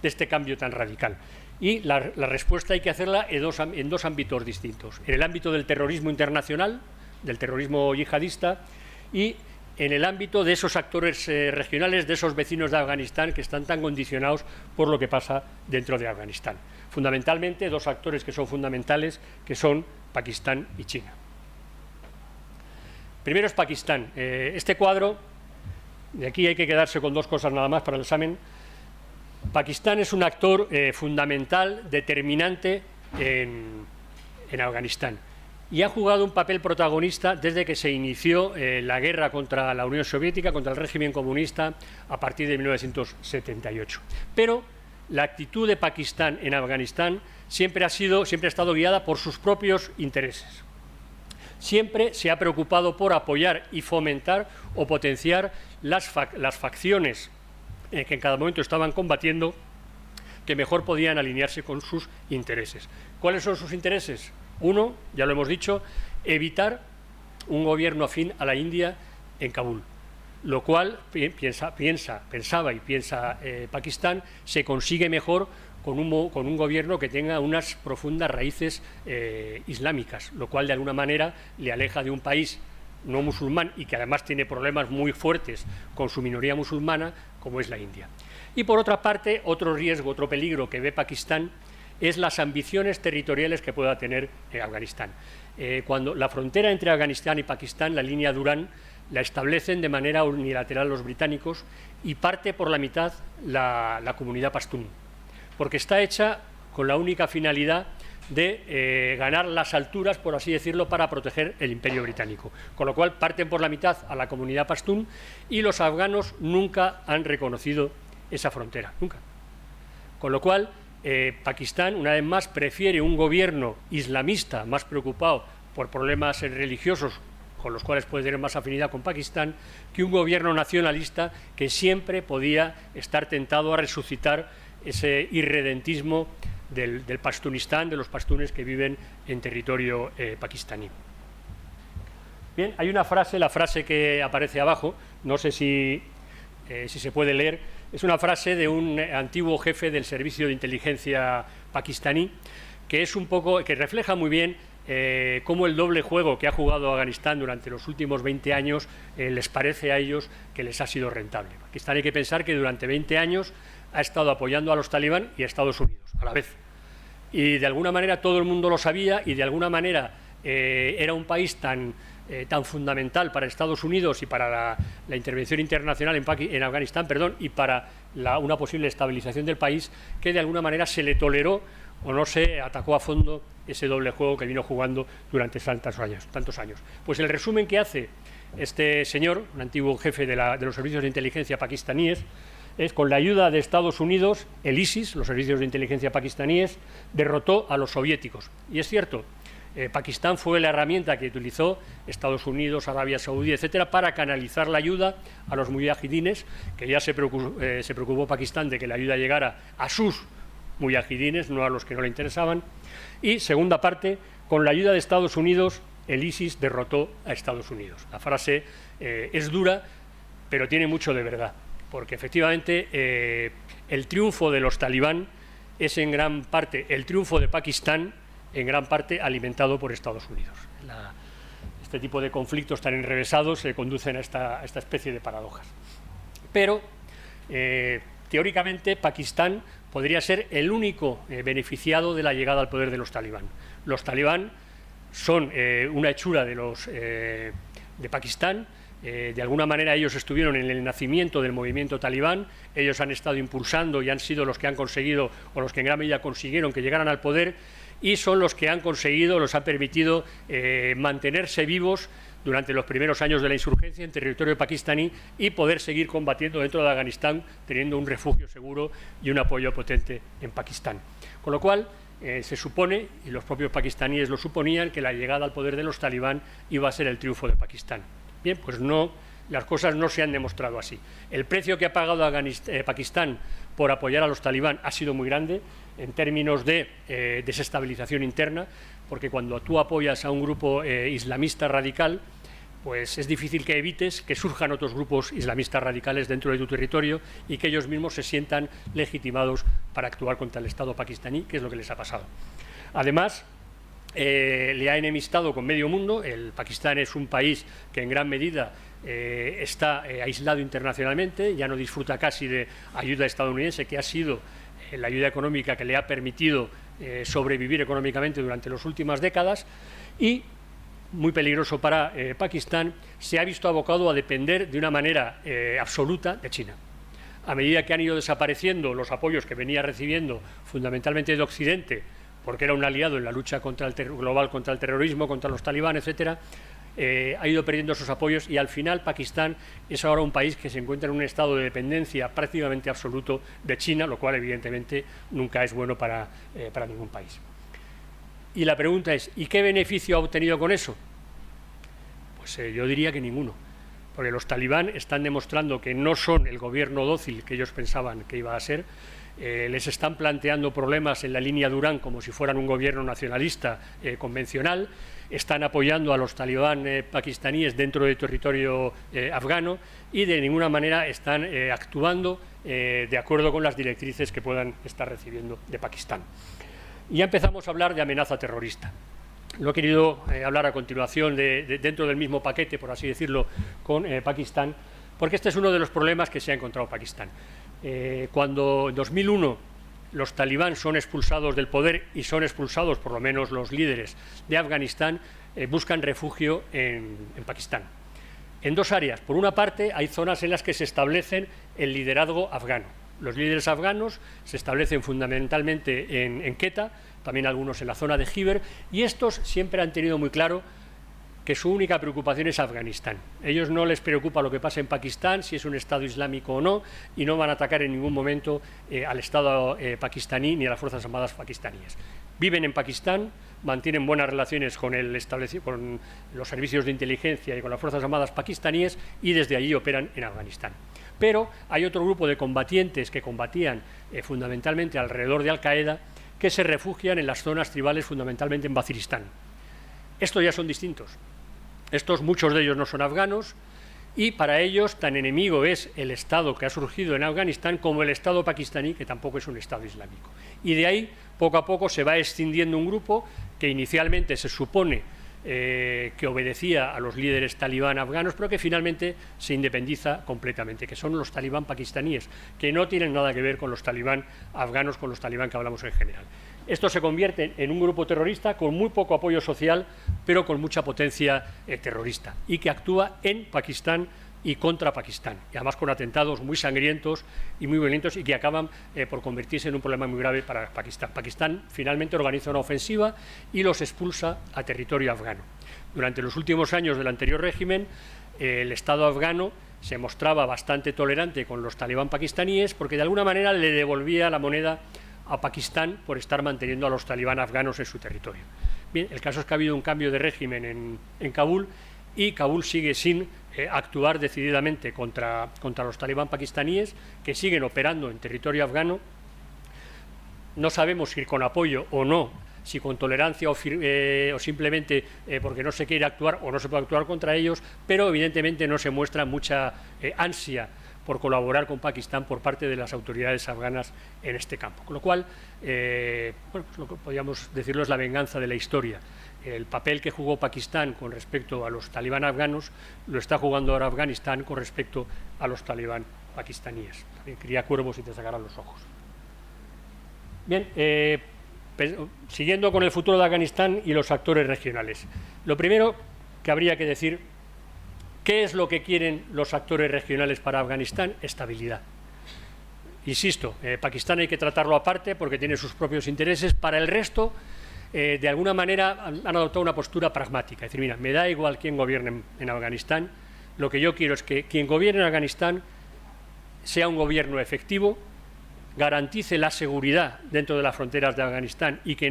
este cambio tan radical? Y la respuesta hay que hacerla en dos ámbitos distintos. En el ámbito del terrorismo internacional, del terrorismo yihadista, y en el ámbito de esos actores regionales, de esos vecinos de Afganistán que están tan condicionados por lo que pasa dentro de Afganistán. Fundamentalmente dos actores que son fundamentales, que son Pakistán y China. Primero es Pakistán. Este cuadro, de aquí hay que quedarse con dos cosas nada más para el examen. Pakistán es un actor fundamental, determinante en Afganistán, y ha jugado un papel protagonista desde que se inició la guerra contra la Unión Soviética, contra el régimen comunista, a partir de 1978. Pero la actitud de Pakistán en Afganistán siempre ha estado guiada por sus propios intereses. siempre se ha preocupado por apoyar y fomentar o potenciar las facciones que en cada momento estaban combatiendo, que mejor podían alinearse con sus intereses. ¿Cuáles son sus intereses? Uno, ya lo hemos dicho, evitar un gobierno afín a la India en Kabul, lo cual pensaba y piensa Pakistán, se consigue mejor con un gobierno que tenga unas profundas raíces islámicas, lo cual de alguna manera le aleja de un país no musulmán y que además tiene problemas muy fuertes con su minoría musulmana, como es la India. Y por otra parte, otro riesgo, otro peligro que ve Pakistán es las ambiciones territoriales que pueda tener Afganistán. Cuando la frontera entre Afganistán y Pakistán, la línea Durand, la establecen de manera unilateral los británicos y parte por la mitad la comunidad pastún, porque está hecha con la única finalidad de ganar las alturas, por así decirlo, para proteger el imperio británico. Con lo cual parten por la mitad a la comunidad pastún y los afganos nunca han reconocido esa frontera, nunca. Con lo cual Pakistán, una vez más, prefiere un gobierno islamista más preocupado por problemas religiosos, con los cuales puede tener más afinidad con Pakistán, que un gobierno nacionalista que siempre podía estar tentado a resucitar ese irredentismo del Pastunistán, de los pastunes que viven en territorio pakistaní. Bien, hay una frase, la frase que aparece abajo, no sé si se puede leer, es una frase de un antiguo jefe del servicio de inteligencia pakistaní, que es un poco, que refleja muy bien cómo el doble juego que ha jugado Afganistán durante los últimos 20 años les parece a ellos que les ha sido rentable. Pakistán, hay que pensar que durante 20 años ha estado apoyando a los talibán y a Estados Unidos a la vez. Y de alguna manera todo el mundo lo sabía y de alguna manera era un país tan fundamental para Estados Unidos y para la intervención internacional en Afganistán, y para una posible estabilización del país, que de alguna manera se le toleró o no se atacó a fondo ese doble juego que vino jugando durante tantos años. Pues el resumen que hace este señor, un antiguo jefe de los servicios de inteligencia pakistaníes, es: con la ayuda de Estados Unidos, el ISIS, los servicios de inteligencia pakistaníes, derrotó a los soviéticos. Y es cierto, Pakistán fue la herramienta que utilizó Estados Unidos, Arabia Saudí, etcétera, para canalizar la ayuda a los mujahidines, que ya se preocupó Pakistán de que la ayuda llegara a sus mujahidines, no a los que no le interesaban. Y, segunda parte, con la ayuda de Estados Unidos, el ISIS derrotó a Estados Unidos. La frase es dura, pero tiene mucho de verdad, porque efectivamente el triunfo de los talibán es en gran parte el triunfo de Pakistán, en gran parte alimentado por Estados Unidos. Este tipo de conflictos tan enrevesados se conducen a esta especie de paradojas. Pero, teóricamente, Pakistán podría ser el único beneficiado de la llegada al poder de los talibán. Los talibán son una hechura de Pakistán. De alguna manera ellos estuvieron en el nacimiento del movimiento talibán, ellos han estado impulsando y han sido los que han conseguido, o los que en gran medida consiguieron que llegaran al poder, y son los que han conseguido, los han permitido mantenerse vivos durante los primeros años de la insurgencia en territorio pakistaní y poder seguir combatiendo dentro de Afganistán, teniendo un refugio seguro y un apoyo potente en Pakistán. Con lo cual, se supone, y los propios pakistaníes lo suponían, que la llegada al poder de los talibán iba a ser el triunfo de Pakistán. Bien, pues no, las cosas no se han demostrado así. El precio que ha pagado Pakistán por apoyar a los talibán ha sido muy grande en términos de desestabilización interna, porque cuando tú apoyas a un grupo islamista radical, pues es difícil que evites que surjan otros grupos islamistas radicales dentro de tu territorio y que ellos mismos se sientan legitimados para actuar contra el Estado pakistaní, que es lo que les ha pasado. Además, le ha enemistado con medio mundo. El Pakistán es un país que en gran medida está aislado internacionalmente, ya no disfruta casi de ayuda estadounidense, que ha sido la ayuda económica que le ha permitido sobrevivir económicamente durante las últimas décadas, y muy peligroso para Pakistán, se ha visto abocado a depender de una manera absoluta de China. A medida que han ido desapareciendo los apoyos que venía recibiendo fundamentalmente de Occidente, porque era un aliado en la lucha global contra el terrorismo, contra los talibán, etcétera, ha ido perdiendo esos apoyos, y al final Pakistán es ahora un país que se encuentra en un estado de dependencia prácticamente absoluto de China, lo cual evidentemente nunca es bueno para ningún país. Y la pregunta es, ¿y qué beneficio ha obtenido con eso? Pues yo diría que ninguno, porque los talibán están demostrando que no son el gobierno dócil que ellos pensaban que iba a ser. Les están planteando problemas en la línea Durán como si fueran un gobierno nacionalista convencional, están apoyando a los talibán pakistaníes dentro del territorio afgano y de ninguna manera están actuando de acuerdo con las directrices que puedan estar recibiendo de Pakistán. Y ya empezamos a hablar de amenaza terrorista. Lo he querido hablar a continuación dentro del mismo paquete, por así decirlo, con Pakistán, porque este es uno de los problemas que se ha encontrado Pakistán. Cuando en 2001 los talibán son expulsados del poder y son expulsados, por lo menos los líderes de Afganistán, buscan refugio en Pakistán. En dos áreas. Por una parte, hay zonas en las que se establecen el liderazgo afgano. Los líderes afganos se establecen fundamentalmente en Quetta, también algunos en la zona de Khyber, y estos siempre han tenido muy claro que su única preocupación es Afganistán. Ellos no les preocupa lo que pasa en Pakistán, si es un Estado islámico o no, y no van a atacar en ningún momento al Estado pakistaní ni a las Fuerzas Armadas pakistaníes. Viven en Pakistán, mantienen buenas relaciones con los servicios de inteligencia y con las Fuerzas Armadas pakistaníes y desde allí operan en Afganistán. Pero hay otro grupo de combatientes que combatían fundamentalmente alrededor de Al-Qaeda que se refugian en las zonas tribales, fundamentalmente en Waziristán. Estos ya son distintos. Muchos de ellos no son afganos y para ellos tan enemigo es el Estado que ha surgido en Afganistán como el Estado pakistaní, que tampoco es un Estado islámico. Y de ahí, poco a poco, se va extendiendo un grupo que inicialmente se supone que obedecía a los líderes talibán afganos, pero que finalmente se independiza completamente, que son los talibán pakistaníes, que no tienen nada que ver con los talibán afganos, con los talibán que hablamos en general. Estos se convierten en un grupo terrorista con muy poco apoyo social, pero con mucha potencia terrorista, y que actúa en Pakistán y contra Pakistán, y además con atentados muy sangrientos y muy violentos y que acaban por convertirse en un problema muy grave para Pakistán. Pakistán finalmente organiza una ofensiva y los expulsa a territorio afgano. Durante los últimos años del anterior régimen, el Estado afgano se mostraba bastante tolerante con los talibán pakistaníes porque de alguna manera le devolvía la moneda a Pakistán por estar manteniendo a los talibán afganos en su territorio. Bien, el caso es que ha habido un cambio de régimen en Kabul y Kabul sigue sin actuar decididamente contra los talibán pakistaníes, que siguen operando en territorio afgano. No sabemos si con apoyo o no, si con tolerancia o simplemente porque no se quiere actuar o no se puede actuar contra ellos, pero evidentemente no se muestra mucha ansia por colaborar con Pakistán por parte de las autoridades afganas en este campo. Con lo cual, bueno, pues lo que podríamos decirlo es la venganza de la historia. El papel que jugó Pakistán con respecto a los talibán afganos lo está jugando ahora Afganistán con respecto a los talibán pakistaníes. También cría cuervos y te sacarán los ojos. Bien, siguiendo con el futuro de Afganistán y los actores regionales. Lo primero que habría que decir, ¿qué es lo que quieren los actores regionales para Afganistán? Estabilidad. Insisto, Pakistán hay que tratarlo aparte porque tiene sus propios intereses. Para el resto, de alguna manera han adoptado una postura pragmática. Es decir, mira, me da igual quién gobierne en Afganistán, lo que yo quiero es que quien gobierne en Afganistán sea un gobierno efectivo, garantice la seguridad dentro de las fronteras de Afganistán y que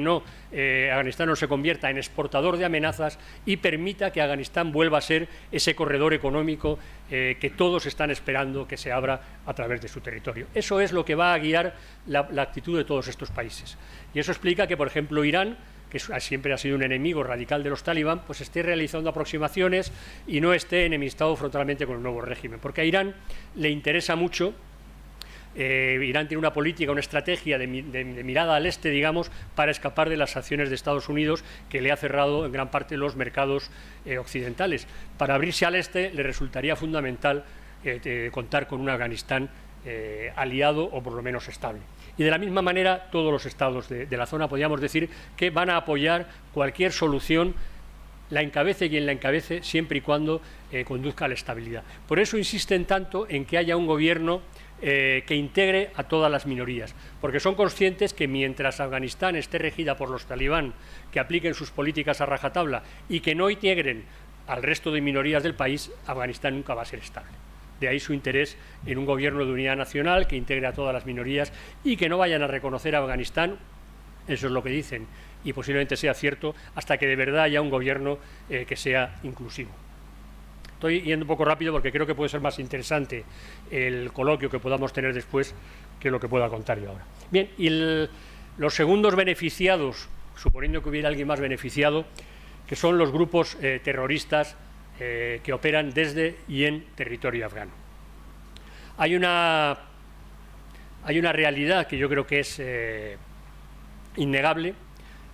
Afganistán no se convierta en exportador de amenazas y permita que Afganistán vuelva a ser ese corredor económico que todos están esperando que se abra a través de su territorio. Eso es lo que va a guiar la actitud de todos estos países. Y eso explica que, por ejemplo, Irán, que siempre ha sido un enemigo radical de los talibán, pues esté realizando aproximaciones y no esté enemistado frontalmente con el nuevo régimen. Porque a Irán le interesa mucho. Irán tiene una política, una estrategia de mirada al este, digamos, para escapar de las sanciones de Estados Unidos que le ha cerrado en gran parte los mercados occidentales. Para abrirse al este le resultaría fundamental contar con un Afganistán aliado o por lo menos estable. Y de la misma manera todos los estados de la zona podríamos decir que van a apoyar cualquier solución, la encabece quien la encabece, siempre y cuando conduzca a la estabilidad. Por eso insisten tanto en que haya un gobierno que integre a todas las minorías, porque son conscientes que mientras Afganistán esté regida por los talibán, que apliquen sus políticas a rajatabla y que no integren al resto de minorías del país, Afganistán nunca va a ser estable. De ahí su interés en un gobierno de unidad nacional que integre a todas las minorías y que no vayan a reconocer a Afganistán, eso es lo que dicen, y posiblemente sea cierto, hasta que de verdad haya un gobierno que sea inclusivo. Estoy yendo un poco rápido porque creo que puede ser más interesante el coloquio que podamos tener después que lo que pueda contar yo ahora. Bien, y los segundos beneficiados, suponiendo que hubiera alguien más beneficiado, que son los grupos terroristas que operan desde y en territorio afgano. Hay una realidad que yo creo que es innegable,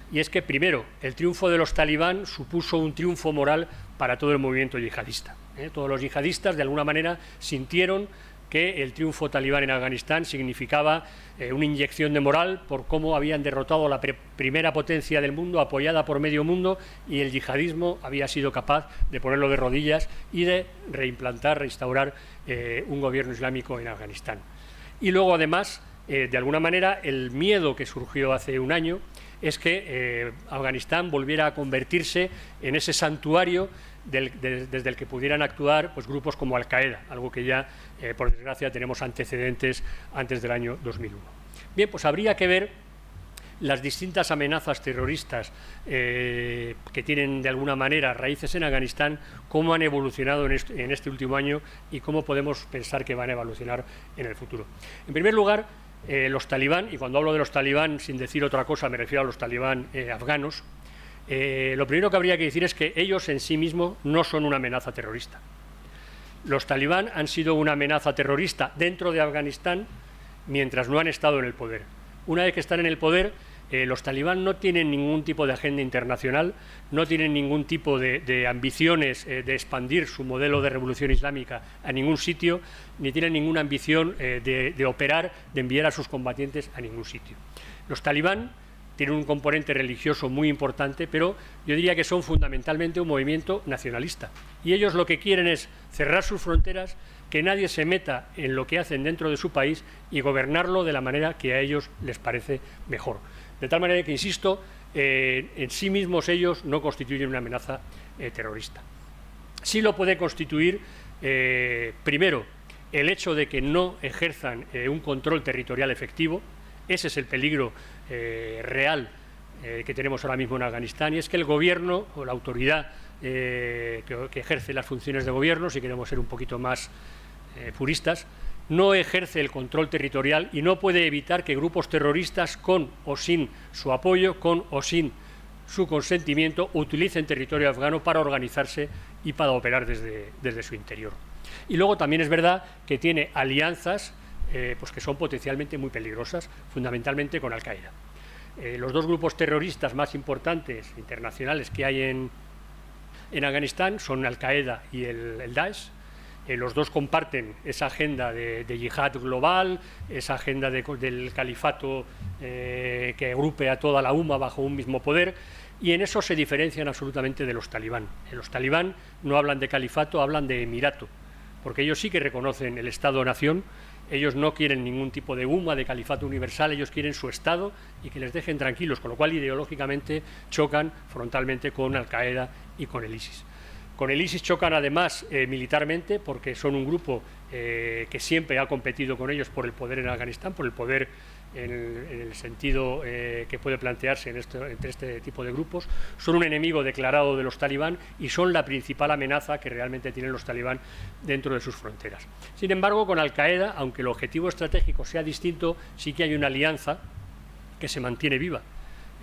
y es que, primero, el triunfo de los talibán supuso un triunfo moral para todo el movimiento yihadista. Todos los yihadistas, de alguna manera, sintieron que el triunfo talibán en Afganistán significaba una inyección de moral por cómo habían derrotado a la primera potencia del mundo, apoyada por medio mundo, y el yihadismo había sido capaz de ponerlo de rodillas y de reinstaurar un gobierno islámico en Afganistán. Y luego, además, de alguna manera, el miedo que surgió hace un año es que Afganistán volviera a convertirse en ese santuario desde el que pudieran actuar pues, grupos como Al-Qaeda, algo que ya, por desgracia, tenemos antecedentes antes del año 2001. Bien, pues habría que ver las distintas amenazas terroristas que tienen de alguna manera raíces en Afganistán, cómo han evolucionado en este último año y cómo podemos pensar que van a evolucionar en el futuro. En primer lugar, los talibán, y cuando hablo de los talibán sin decir otra cosa me refiero a los talibán afganos, lo primero que habría que decir es que ellos en sí mismos no son una amenaza terrorista. Los talibán han sido una amenaza terrorista dentro de Afganistán mientras no han estado en el poder. Una vez que están en el poder, los talibán no tienen ningún tipo de agenda internacional, no tienen ningún tipo de ambiciones de expandir su modelo de revolución islámica a ningún sitio, ni tienen ninguna ambición de operar, de enviar a sus combatientes a ningún sitio. Los talibán tienen un componente religioso muy importante, pero yo diría que son fundamentalmente un movimiento nacionalista. Y ellos lo que quieren es cerrar sus fronteras, que nadie se meta en lo que hacen dentro de su país y gobernarlo de la manera que a ellos les parece mejor. De tal manera que, insisto, en sí mismos ellos no constituyen una amenaza terrorista. Sí lo puede constituir, primero, el hecho de que no ejerzan un control territorial efectivo. Ese es el peligro real que tenemos ahora mismo en Afganistán, y es que el gobierno o la autoridad que ejerce las funciones de gobierno, si queremos ser un poquito más puristas, no ejerce el control territorial y no puede evitar que grupos terroristas, con o sin su apoyo, con o sin su consentimiento, utilicen territorio afgano para organizarse y para operar desde su interior. Y luego también es verdad que tiene alianzas pues que son potencialmente muy peligrosas, fundamentalmente con Al-Qaeda. Los dos grupos terroristas más importantes internacionales que hay en Afganistán son Al-Qaeda y el Daesh. Los dos comparten esa agenda de yihad global, esa agenda del califato que agrupe a toda la umma bajo un mismo poder, y en eso se diferencian absolutamente de los talibán. Los talibán no hablan de califato, hablan de emirato, porque ellos sí que reconocen el Estado-nación. Ellos no quieren ningún tipo de umma, de califato universal, ellos quieren su Estado y que les dejen tranquilos, con lo cual ideológicamente chocan frontalmente con Al-Qaeda y con el ISIS. Con el ISIS chocan además militarmente, porque son un grupo que siempre ha competido con ellos por el poder en Afganistán, por el poder en el sentido que puede plantearse entre este tipo de grupos. Son un enemigo declarado de los talibán y son la principal amenaza que realmente tienen los talibán dentro de sus fronteras. Sin embargo, con Al-Qaeda, aunque el objetivo estratégico sea distinto, sí que hay una alianza que se mantiene viva.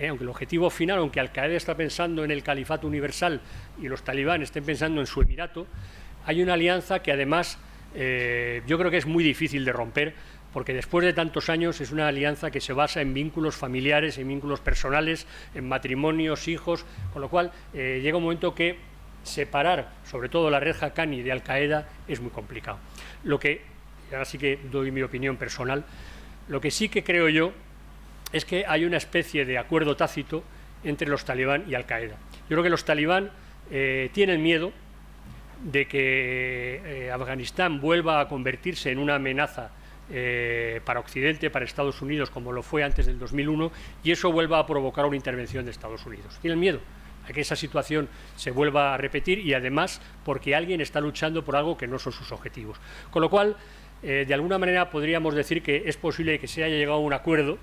Aunque el objetivo final, aunque Al-Qaeda está pensando en el califato universal y los talibán estén pensando en su emirato, hay una alianza que además yo creo que es muy difícil de romper, porque después de tantos años es una alianza que se basa en vínculos familiares, en vínculos personales, en matrimonios, hijos, con lo cual llega un momento que separar, sobre todo la red Haqqani de Al-Qaeda, es muy complicado. Lo que, ahora sí que doy mi opinión personal, lo que sí que creo yo es que hay una especie de acuerdo tácito entre los talibán y Al-Qaeda. Yo creo que los talibán tienen miedo de que Afganistán vuelva a convertirse en una amenaza para Occidente, para Estados Unidos, como lo fue antes del 2001, y eso vuelva a provocar una intervención de Estados Unidos. Tienen miedo a que esa situación se vuelva a repetir, y además porque alguien está luchando por algo que no son sus objetivos. Con lo cual, de alguna manera podríamos decir que es posible que se haya llegado a un acuerdo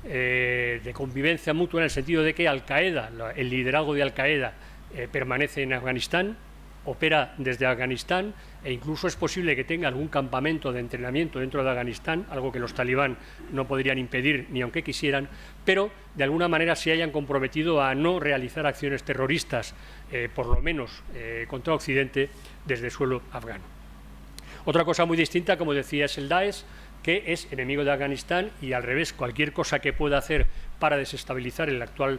de convivencia mutua, en el sentido de que Al-Qaeda, el liderazgo de Al-Qaeda permanece en Afganistán, opera desde Afganistán e incluso es posible que tenga algún campamento de entrenamiento dentro de Afganistán, algo que los talibán no podrían impedir ni aunque quisieran, pero de alguna manera se hayan comprometido a no realizar acciones terroristas, por lo menos contra Occidente, desde el suelo afgano. Otra cosa muy distinta, como decía, es el Daesh, que es enemigo de Afganistán y al revés, cualquier cosa que pueda hacer para desestabilizar el actual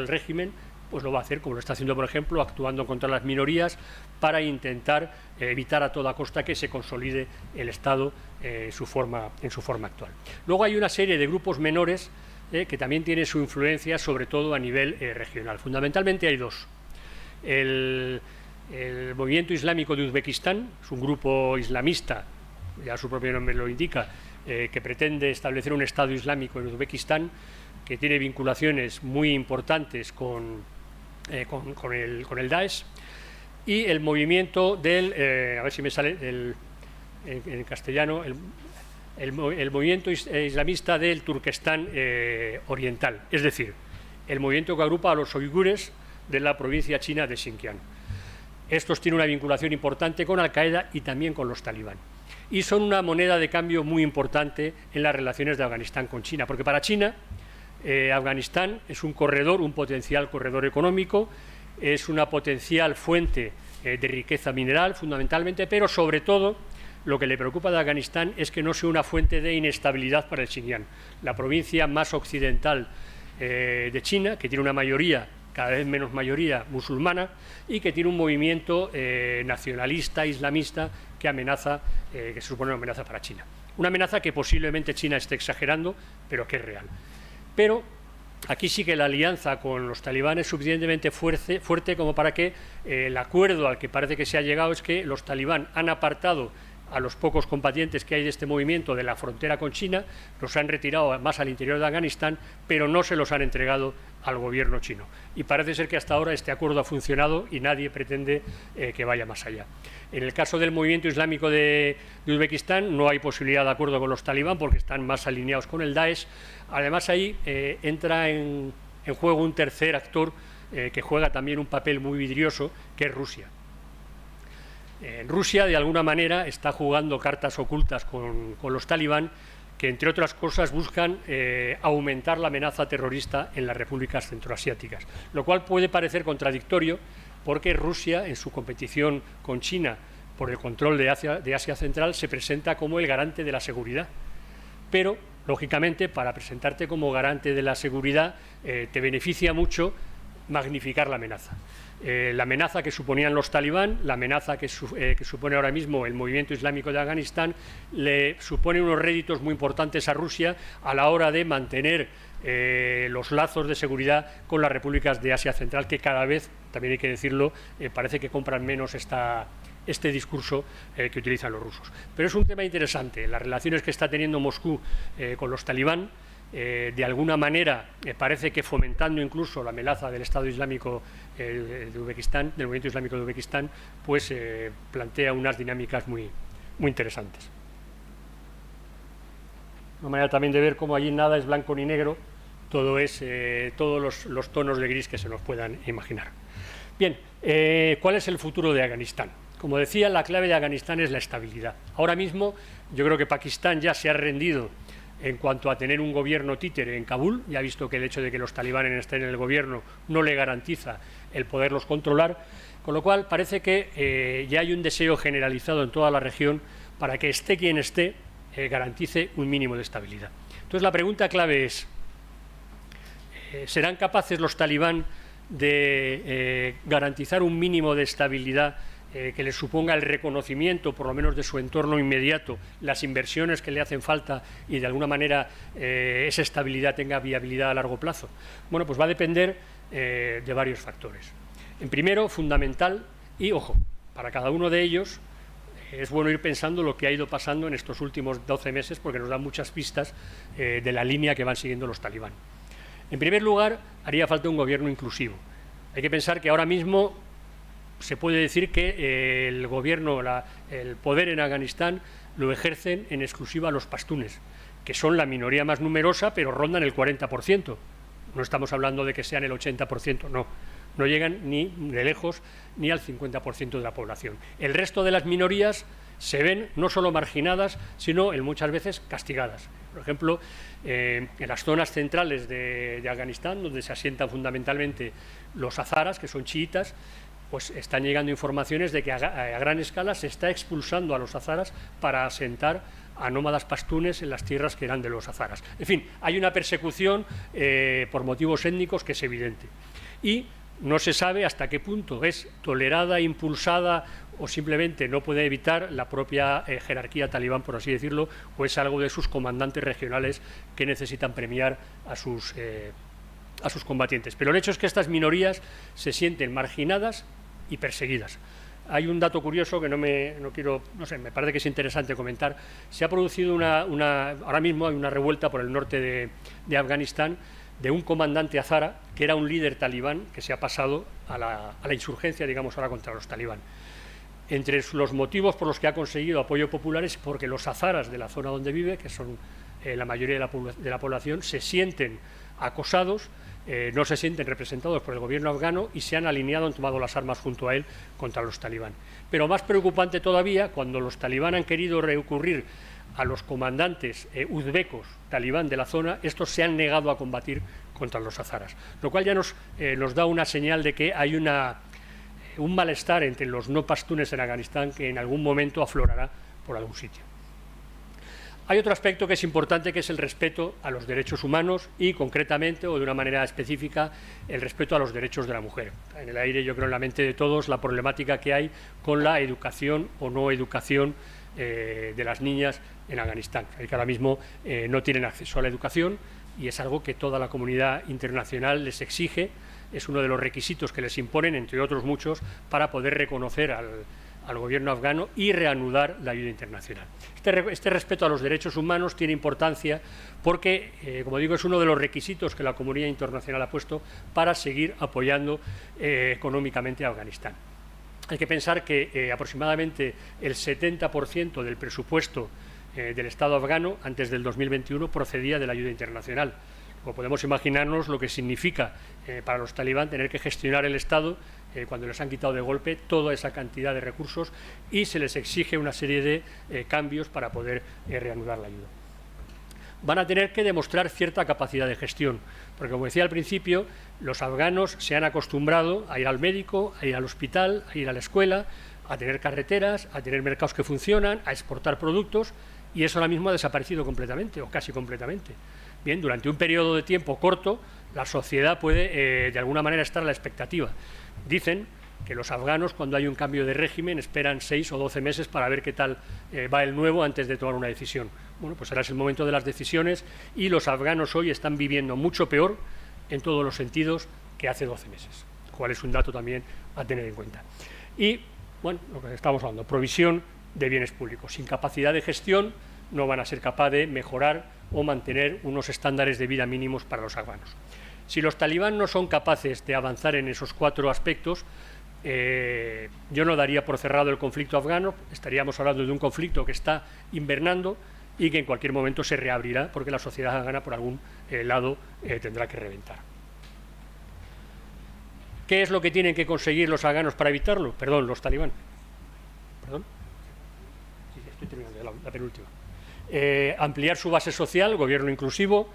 régimen, pues lo va a hacer, como lo está haciendo, por ejemplo, actuando contra las minorías para intentar evitar a toda costa que se consolide el Estado en su forma actual. Luego hay una serie de grupos menores que también tienen su influencia, sobre todo a nivel regional. Fundamentalmente hay dos. El movimiento islámico de Uzbekistán es un grupo islamista, ya su propio nombre lo indica, que pretende establecer un Estado islámico en Uzbekistán, que tiene vinculaciones muy importantes con el Daesh, y el movimiento del, a ver si me sale en castellano, el movimiento islamista del Turquestán oriental, es decir, el movimiento que agrupa a los uigures de la provincia china de Xinjiang. Estos tienen una vinculación importante con Al-Qaeda y también con los talibán. Y son una moneda de cambio muy importante en las relaciones de Afganistán con China, porque para China Afganistán es un corredor, un potencial corredor económico, es una potencial fuente de riqueza mineral fundamentalmente, pero sobre todo lo que le preocupa de Afganistán es que no sea una fuente de inestabilidad para el Xinjiang, la provincia más occidental de China, que tiene una mayoría, cada vez menos mayoría musulmana, y que tiene un movimiento nacionalista, islamista, que amenaza, que se supone una amenaza para China. Una amenaza que posiblemente China esté exagerando, pero que es real. Pero aquí sí que la alianza con los talibanes es suficientemente fuerte como para que el acuerdo al que parece que se ha llegado es que los talibán han apartado a los pocos combatientes que hay de este movimiento de la frontera con China, los han retirado más al interior de Afganistán, pero no se los han entregado al gobierno chino. Y parece ser que hasta ahora este acuerdo ha funcionado y nadie pretende que vaya más allá. En el caso del movimiento islámico de Uzbekistán no hay posibilidad de acuerdo con los talibán porque están más alineados con el Daesh. Además ahí entra en juego un tercer actor que juega también un papel muy vidrioso, que es Rusia. Rusia, de alguna manera, está jugando cartas ocultas con los talibán, que, entre otras cosas, buscan aumentar la amenaza terrorista en las repúblicas centroasiáticas, lo cual puede parecer contradictorio, porque Rusia, en su competición con China por el control de Asia Central, se presenta como el garante de la seguridad. Pero, lógicamente, para presentarte como garante de la seguridad, te beneficia mucho magnificar la amenaza. La amenaza que suponían los talibán, la amenaza que supone ahora mismo el movimiento islámico de Afganistán, le supone unos réditos muy importantes a Rusia a la hora de mantener los lazos de seguridad con las repúblicas de Asia Central, que cada vez, también hay que decirlo, parece que compran menos este discurso que utilizan los rusos. Pero es un tema interesante, las relaciones que está teniendo Moscú con los talibán. De alguna manera parece que fomentando incluso la amenaza del Estado Islámico de Uzbekistán, del movimiento islámico de Uzbekistán, pues plantea unas dinámicas muy interesantes. Una manera también de ver cómo allí nada es blanco ni negro, todo es todos los tonos de gris que se nos puedan imaginar. Bien, ¿cuál es el futuro de Afganistán? Como decía, la clave de Afganistán es la estabilidad. Ahora mismo yo creo que Pakistán ya se ha rendido en cuanto a tener un gobierno títere en Kabul, ya ha visto que el hecho de que los talibanes estén en el gobierno no le garantiza el poderlos controlar, con lo cual parece que ya hay un deseo generalizado en toda la región para que esté quien esté, garantice un mínimo de estabilidad. Entonces la pregunta clave es, ¿serán capaces los talibán de garantizar un mínimo de estabilidad que les suponga el reconocimiento, por lo menos de su entorno inmediato, las inversiones que le hacen falta y de alguna manera esa estabilidad tenga viabilidad a largo plazo? Bueno, pues va a depender de varios factores. En primero, fundamental, y ojo, para cada uno de ellos es bueno ir pensando lo que ha ido pasando en estos últimos 12 meses porque nos da muchas pistas de la línea que van siguiendo los talibán. En primer lugar, haría falta un gobierno inclusivo. Hay que pensar que ahora mismo se puede decir que el gobierno, el poder en Afganistán lo ejercen en exclusiva los pastunes, que son la minoría más numerosa, pero rondan el 40%. No estamos hablando de que sean el 80%, no. no llegan ni de lejos ni al 50% de la población. El resto de las minorías se ven no solo marginadas, sino muchas veces castigadas. Por ejemplo, en las zonas centrales de Afganistán, donde se asientan fundamentalmente los hazaras, que son chiitas, pues están llegando informaciones de que a gran escala se está expulsando a los hazaras para asentar a nómadas pastunes en las tierras que eran de los hazaras. En fin, hay una persecución por motivos étnicos que es evidente. Y no se sabe hasta qué punto es tolerada, impulsada o simplemente no puede evitar la propia jerarquía talibán, por así decirlo, o es algo de sus comandantes regionales que necesitan premiar a sus combatientes. Pero el hecho es que estas minorías se sienten marginadas y perseguidas. Hay un dato curioso que me parece que es interesante comentar. Se ha producido ahora mismo hay una revuelta por el norte de Afganistán de un comandante azara que era un líder talibán que se ha pasado a la insurgencia, digamos ahora, contra los talibán. Entre los motivos por los que ha conseguido apoyo popular es porque los hazaras de la zona donde vive, que son la mayoría de la población, se sienten acosados, no se sienten representados por el gobierno afgano y se han alineado, han tomado las armas junto a él contra los talibán. Pero más preocupante todavía, cuando los talibán han querido recurrir a los comandantes uzbecos talibán de la zona, estos se han negado a combatir contra los hazaras, lo cual ya nos da una señal de que hay un malestar entre los no pastunes en Afganistán que en algún momento aflorará por algún sitio. Hay otro aspecto que es importante, que es el respeto a los derechos humanos y, concretamente, o de una manera específica, el respeto a los derechos de la mujer. En el aire, yo creo, en la mente de todos, la problemática que hay con la educación o no educación de las niñas en Afganistán, que ahora mismo no tienen acceso a la educación y es algo que toda la comunidad internacional les exige, es uno de los requisitos que les imponen, entre otros muchos, para poder reconocer al gobierno afgano y reanudar la ayuda internacional. Este respeto a los derechos humanos tiene importancia porque, como digo, es uno de los requisitos que la comunidad internacional ha puesto para seguir apoyando económicamente a Afganistán. Hay que pensar que aproximadamente el 70% del presupuesto del Estado afgano antes del 2021 procedía de la ayuda internacional. Como podemos imaginarnos lo que significa para los talibán tener que gestionar el Estado cuando les han quitado de golpe toda esa cantidad de recursos y se les exige una serie de cambios para poder reanudar la ayuda. Van a tener que demostrar cierta capacidad de gestión, porque, como decía al principio, los afganos se han acostumbrado a ir al médico, a ir al hospital, a ir a la escuela, a tener carreteras, a tener mercados que funcionan, a exportar productos, y eso ahora mismo ha desaparecido completamente, o casi completamente. Bien, durante un periodo de tiempo corto, la sociedad puede, de alguna manera, estar a la expectativa. Dicen que los afganos, cuando hay un cambio de régimen, esperan 6 o 12 meses para ver qué tal va el nuevo antes de tomar una decisión. Bueno, pues ahora es el momento de las decisiones y los afganos hoy están viviendo mucho peor en todos los sentidos que hace 12 meses, cual es un dato también a tener en cuenta. Y, bueno, lo que estamos hablando, provisión de bienes públicos. Sin capacidad de gestión no van a ser capaces de mejorar o mantener unos estándares de vida mínimos para los afganos. Si los talibán no son capaces de avanzar en esos 4 aspectos, yo no daría por cerrado el conflicto afgano, estaríamos hablando de un conflicto que está invernando y que en cualquier momento se reabrirá porque la sociedad afgana por algún lado tendrá que reventar. ¿Qué es lo que tienen que conseguir los afganos para evitarlo? Perdón, los talibán. ¿Perdón? Sí, estoy terminando, la penúltima. Ampliar su base social, gobierno inclusivo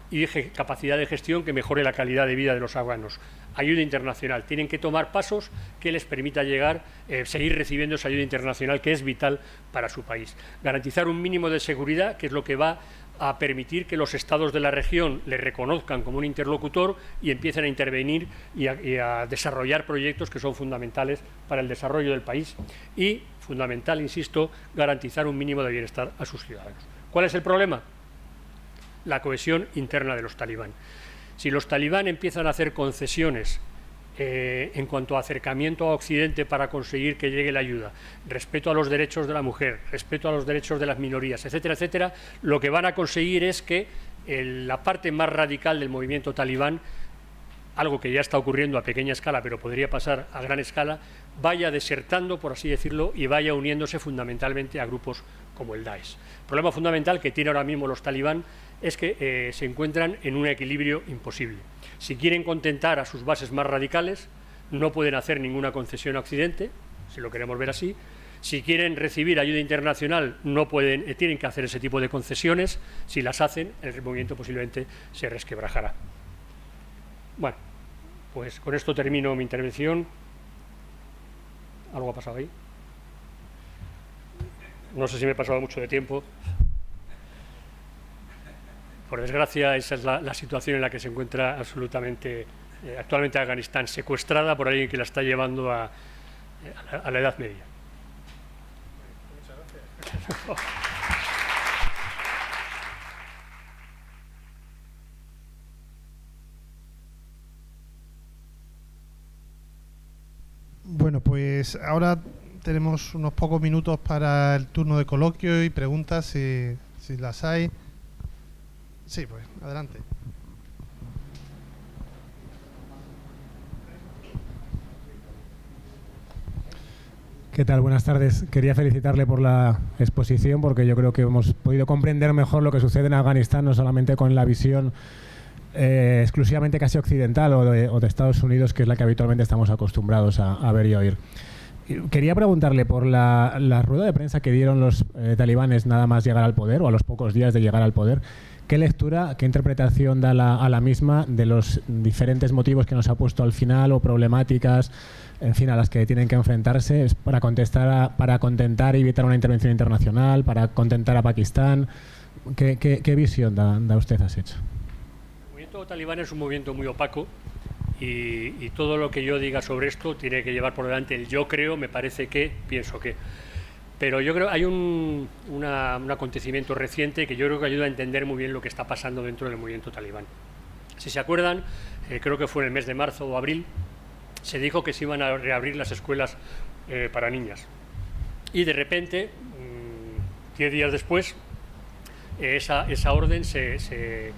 y capacidad de gestión que mejore la calidad de vida de los afganos. Ayuda internacional. Tienen que tomar pasos que les permita seguir recibiendo esa ayuda internacional que es vital para su país. Garantizar un mínimo de seguridad, que es lo que va a permitir que los estados de la región le reconozcan como un interlocutor y empiecen a intervenir y a desarrollar proyectos que son fundamentales para el desarrollo del país. Y, fundamental, insisto, garantizar un mínimo de bienestar a sus ciudadanos. ¿Cuál es el problema? La cohesión interna de los talibán. Si los talibán empiezan a hacer concesiones en cuanto a acercamiento a Occidente para conseguir que llegue la ayuda, respeto a los derechos de la mujer, respeto a los derechos de las minorías, etcétera, etcétera, lo que van a conseguir es que la parte más radical del movimiento talibán, algo que ya está ocurriendo a pequeña escala, pero podría pasar a gran escala, vaya desertando, por así decirlo, y vaya uniéndose fundamentalmente a grupos como el Daesh. El problema fundamental que tiene ahora mismo los talibán es que se encuentran en un equilibrio imposible. Si quieren contentar a sus bases más radicales, no pueden hacer ninguna concesión a Occidente, si lo queremos ver así. Si quieren recibir ayuda internacional, no pueden, tienen que hacer ese tipo de concesiones. Si las hacen, el movimiento posiblemente se resquebrajará. Bueno, pues con esto termino mi intervención. ¿Algo ha pasado ahí? No sé si me he pasado mucho de tiempo. Por desgracia, esa es la situación en la que se encuentra absolutamente actualmente Afganistán, secuestrada por alguien que la está llevando a la Edad Media. Muchas gracias. Bueno, pues ahora tenemos unos pocos minutos para el turno de coloquio y preguntas, si las hay. Sí, pues adelante. ¿Qué tal? Buenas tardes. Quería felicitarle por la exposición porque yo creo que hemos podido comprender mejor lo que sucede en Afganistán, no solamente con la visión exclusivamente casi occidental o de Estados Unidos, que es la que habitualmente estamos acostumbrados a ver y a oír. Quería preguntarle por la rueda de prensa que dieron los talibanes nada más llegar al poder, o a los pocos días de llegar al poder. ¿Qué lectura, qué interpretación da a la misma de los diferentes motivos que nos ha puesto al final o problemáticas, en fin, a las que tienen que enfrentarse para contentar y evitar una intervención internacional, para contentar a Pakistán? ¿Qué visión da usted a ese hecho? El movimiento talibán es un movimiento muy opaco y todo lo que yo diga sobre esto tiene que llevar por delante el yo creo, me parece que, pienso que. Pero yo creo que hay un acontecimiento reciente que yo creo que ayuda a entender muy bien lo que está pasando dentro del movimiento talibán. Si se acuerdan, creo que fue en el mes de marzo o abril, se dijo que se iban a reabrir las escuelas para niñas. Y de repente, 10 días después, esa orden se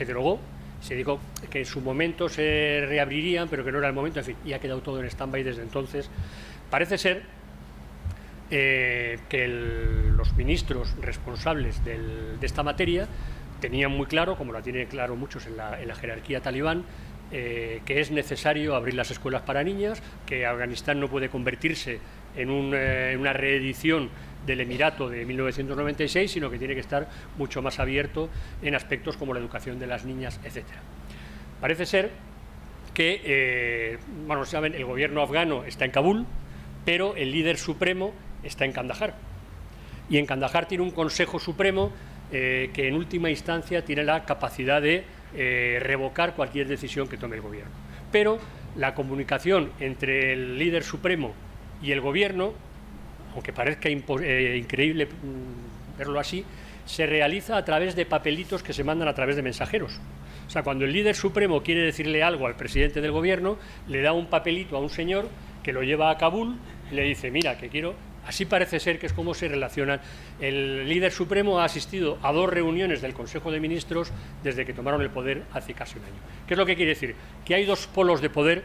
derogó. Se dijo que en su momento se reabrirían, pero que no era el momento, en fin, y ha quedado todo en stand-by desde entonces. Parece ser que los ministros responsables de esta materia tenían muy claro, como la tienen claro muchos en la jerarquía talibán, que es necesario abrir las escuelas para niñas, que Afganistán no puede convertirse en una reedición del Emirato de 1996, sino que tiene que estar mucho más abierto en aspectos como la educación de las niñas, etc. Parece ser que, bueno, saben, el gobierno afgano está en Kabul, pero el líder supremo está en Kandahar. Y en Kandahar tiene un Consejo Supremo que en última instancia tiene la capacidad de revocar cualquier decisión que tome el gobierno. Pero la comunicación entre el líder supremo y el gobierno, aunque parezca increíble verlo así, se realiza a través de papelitos que se mandan a través de mensajeros. O sea, cuando el líder supremo quiere decirle algo al presidente del gobierno, le da un papelito a un señor que lo lleva a Kabul y le dice, mira, que quiero... Así parece ser que es como se relacionan. El líder supremo ha asistido a 2 reuniones del Consejo de Ministros desde que tomaron el poder hace casi un año. ¿Qué es lo que quiere decir? Que hay 2 polos de poder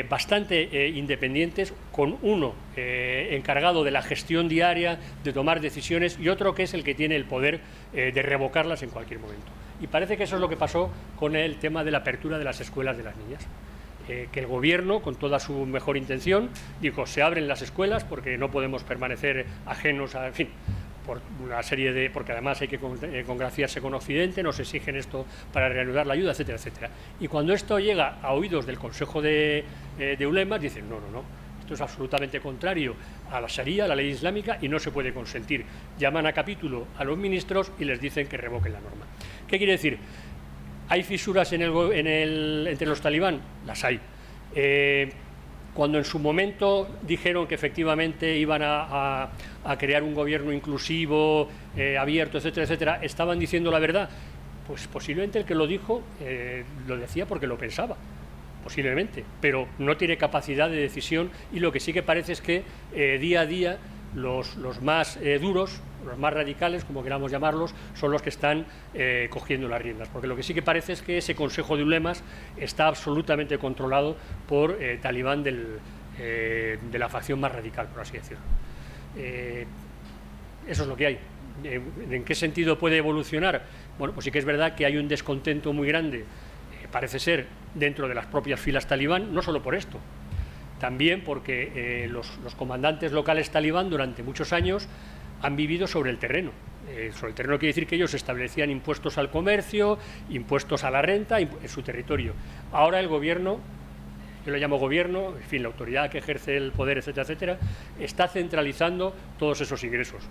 bastante independientes, con uno encargado de la gestión diaria, de tomar decisiones, y otro que es el que tiene el poder de revocarlas en cualquier momento. Y parece que eso es lo que pasó con el tema de la apertura de las escuelas de las niñas. Que el gobierno, con toda su mejor intención, dijo, se abren las escuelas porque no podemos permanecer ajenos a, en fin, por una serie de, porque además hay que congraciarse con Occidente, nos exigen esto para reanudar la ayuda, etcétera, etcétera. Y cuando esto llega a oídos del Consejo de Ulemas, dicen, no, esto es absolutamente contrario a la Sharia, a la ley islámica, y no se puede consentir. Llaman a capítulo a los ministros y les dicen que revoquen la norma. ¿Qué quiere decir? ¿Hay fisuras entre los talibán? Las hay. Cuando en su momento dijeron que efectivamente iban a crear un gobierno inclusivo, abierto, etcétera, etcétera, ¿estaban diciendo la verdad? Pues posiblemente el que lo dijo lo decía porque lo pensaba, posiblemente, pero no tiene capacidad de decisión, y lo que sí que parece es que día a día los más duros, los más radicales, como queramos llamarlos, son los que están cogiendo las riendas, porque lo que sí que parece es que ese Consejo de Ulemas está absolutamente controlado por talibán de la facción más radical, por así decirlo. Eso es lo que hay. ¿En qué sentido puede evolucionar? Bueno, pues sí que es verdad que hay un descontento muy grande, parece ser, dentro de las propias filas talibán, no solo por esto, también porque los comandantes locales talibán durante muchos años han vivido sobre el terreno. Sobre el terreno quiere decir que ellos establecían impuestos al comercio, impuestos a la renta en su territorio. Ahora el gobierno, yo lo llamo gobierno, en fin, la autoridad que ejerce el poder, etcétera, etcétera, está centralizando todos esos ingresos.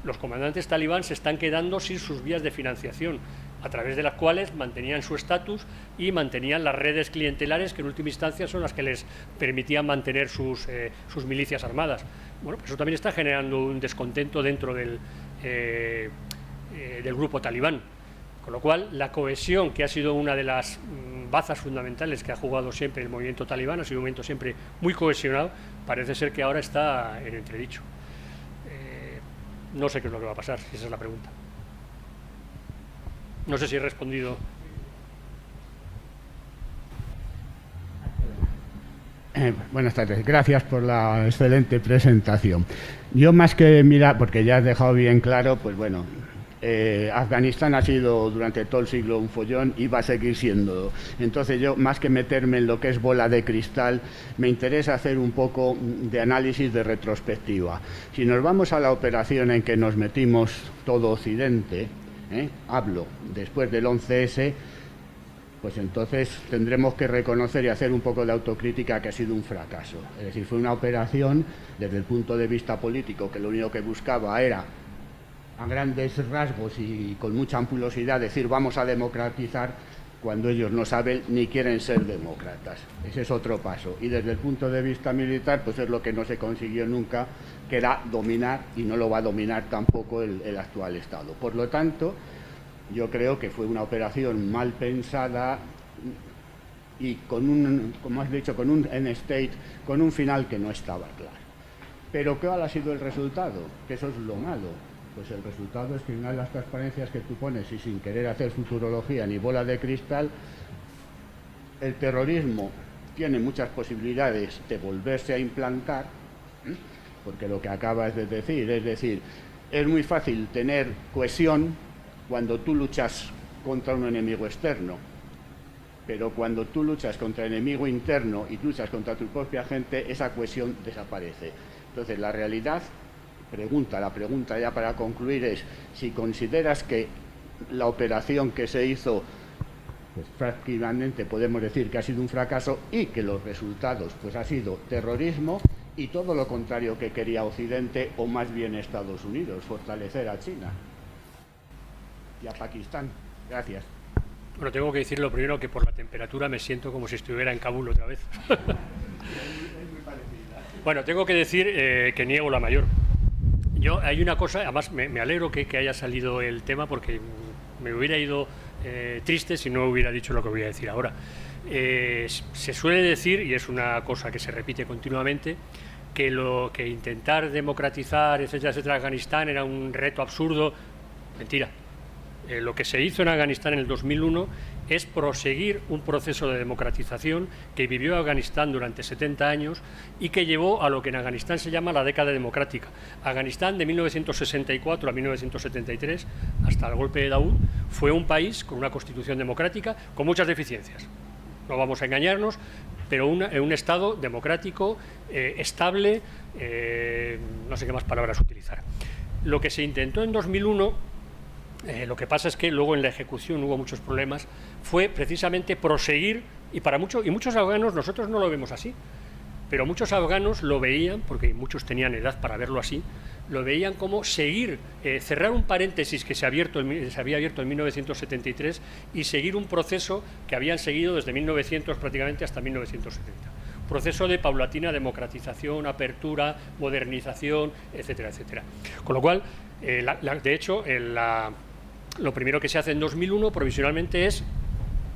Los comandantes talibán se están quedando sin sus vías de financiación, a través de las cuales mantenían su estatus y mantenían las redes clientelares que en última instancia son las que les permitían mantener sus milicias armadas. Bueno, pues eso también está generando un descontento dentro del grupo talibán. Con lo cual, la cohesión, que ha sido una de las bazas fundamentales que ha jugado siempre el movimiento talibán, ha sido un movimiento siempre muy cohesionado, parece ser que ahora está en entredicho. No sé qué es lo que va a pasar, si esa es la pregunta. No sé si he respondido. Buenas tardes, gracias por la excelente presentación. Yo más que mirar, porque ya has dejado bien claro, pues bueno, Afganistán ha sido durante todo el siglo un follón y va a seguir siendo. Entonces yo, más que meterme en lo que es bola de cristal, me interesa hacer un poco de análisis de retrospectiva. Si nos vamos a la operación en que nos metimos todo Occidente, hablo después del 11S, pues entonces tendremos que reconocer y hacer un poco de autocrítica que ha sido un fracaso. Es decir, fue una operación desde el punto de vista político que lo único que buscaba era, a grandes rasgos y con mucha ampulosidad, decir vamos a democratizar cuando ellos no saben ni quieren ser demócratas. Ese es otro paso. Y desde el punto de vista militar, pues es lo que no se consiguió nunca, que era dominar, y no lo va a dominar tampoco el actual Estado. Por lo tanto, yo creo que fue una operación mal pensada y con un, como has dicho, con un end state, con un final que no estaba claro. Pero ¿cuál ha sido el resultado? Que eso es lo malo. Pues el resultado es que una de las transparencias que tú pones, y sin querer hacer futurología ni bola de cristal, el terrorismo tiene muchas posibilidades de volverse a implantar, porque lo que acabas de decir, es decir, es muy fácil tener cohesión cuando tú luchas contra un enemigo externo, pero cuando tú luchas contra el enemigo interno y luchas contra tu propia gente, esa cohesión desaparece. Entonces, la realidad, la pregunta ya para concluir es, si consideras que la operación que se hizo, pues prácticamente podemos decir que ha sido un fracaso y que los resultados pues ha sido terrorismo y todo lo contrario que quería Occidente, o más bien Estados Unidos, fortalecer a China y a Pakistán. Gracias. Bueno, tengo que decir lo primero, que por la temperatura me siento como si estuviera en Kabul otra vez. Bueno, tengo que decir que niego la mayor. Hay una cosa, además me alegro que haya salido el tema, porque me hubiera ido triste si no hubiera dicho lo que voy a decir ahora. Se suele decir, y es una cosa que se repite continuamente, que intentar democratizar, etcétera, etcétera, Afganistán era un reto absurdo. Mentira. Lo que se hizo en Afganistán en el 2001 es proseguir un proceso de democratización que vivió Afganistán durante 70 años y que llevó a lo que en Afganistán se llama la década democrática. Afganistán, de 1964 a 1973, hasta el golpe de Daoud, fue un país con una constitución democrática con muchas deficiencias. No vamos a engañarnos, pero un Estado democrático, estable, no sé qué más palabras utilizar. Lo que se intentó en 2001, lo que pasa es que luego en la ejecución hubo muchos problemas, fue precisamente proseguir, y muchos afganos, nosotros no lo vemos así, pero muchos afganos lo veían, porque muchos tenían edad para verlo así, lo veían como seguir, cerrar un paréntesis que se había abierto en 1973 y seguir un proceso que habían seguido desde 1900 prácticamente hasta 1970. Proceso de paulatina democratización, apertura, modernización, etcétera, etcétera. Con lo cual, de hecho, lo primero que se hace en 2001 provisionalmente es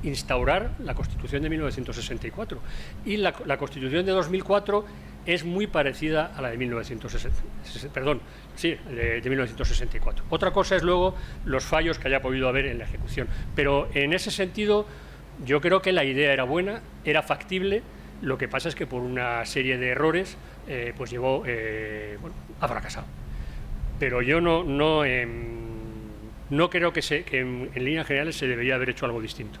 instaurar la Constitución de 1964, y la Constitución de 2004 es muy parecida a la de 1964. Otra cosa es luego los fallos que haya podido haber en la ejecución, pero en ese sentido yo creo que la idea era buena, era factible. Lo que pasa es que por una serie de errores pues ha fracasado. pero yo no creo que en líneas generales se debería haber hecho algo distinto.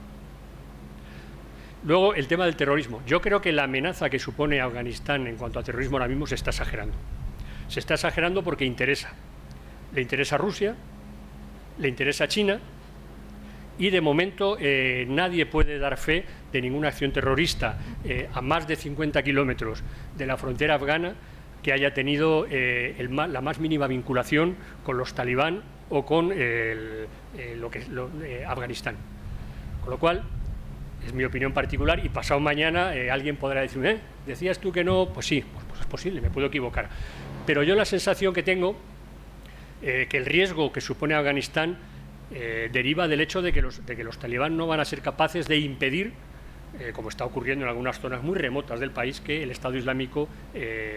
Luego, el tema del terrorismo. Yo creo que la amenaza que supone Afganistán en cuanto a terrorismo ahora mismo se está exagerando. Se está exagerando porque interesa. Le interesa a Rusia, le interesa a China, y de momento nadie puede dar fe de ninguna acción terrorista a más de 50 kilómetros de la frontera afgana que haya tenido la más mínima vinculación con los talibán o con Afganistán. Con lo cual, es mi opinión particular, y pasado mañana alguien podrá decir, ¿decías tú que no? Pues sí, pues es posible, me puedo equivocar. Pero yo la sensación que tengo, que el riesgo que supone Afganistán deriva del hecho de que los talibán no van a ser capaces de impedir, como está ocurriendo en algunas zonas muy remotas del país, que el Estado Islámico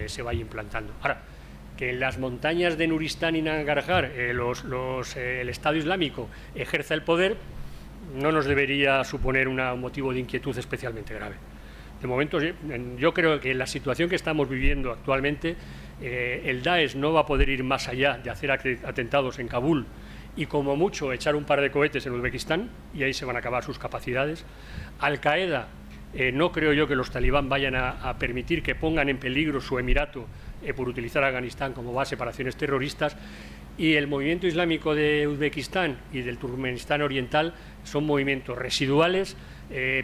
se vaya implantando. Ahora, que en las montañas de Nuristán y Nangarhar el Estado Islámico ejerza el poder, no nos debería suponer un motivo de inquietud especialmente grave. De momento, yo creo que en la situación que estamos viviendo actualmente, el Daesh no va a poder ir más allá de hacer atentados en Kabul y como mucho echar un par de cohetes en Uzbekistán, y ahí se van a acabar sus capacidades. Al-Qaeda, no creo yo que los talibán vayan a permitir que pongan en peligro su emirato por utilizar Afganistán como base para acciones terroristas. Y el movimiento islámico de Uzbekistán y del Turkmenistán Oriental son movimientos residuales,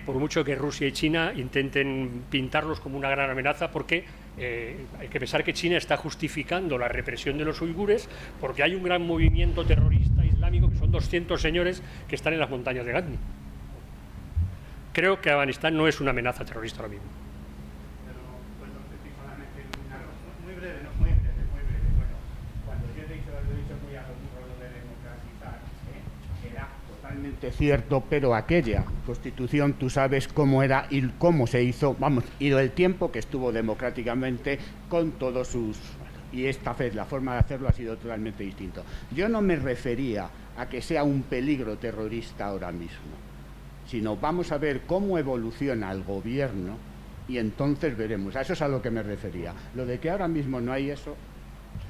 por mucho que Rusia y China intenten pintarlos como una gran amenaza, porque hay que pensar que China está justificando la represión de los uigures, porque hay un gran movimiento terrorista islámico, que son 200 señores que están en las montañas de Ghazni. Creo que Afganistán no es una amenaza terrorista ahora mismo. Cierto, pero aquella constitución tú sabes cómo era y cómo se hizo, y el tiempo que estuvo democráticamente con todos sus... Y esta vez la forma de hacerlo ha sido totalmente distinto. Yo no me refería a que sea un peligro terrorista ahora mismo, sino vamos a ver cómo evoluciona el gobierno y entonces veremos. A eso es a lo que me refería. Lo de que ahora mismo no hay eso...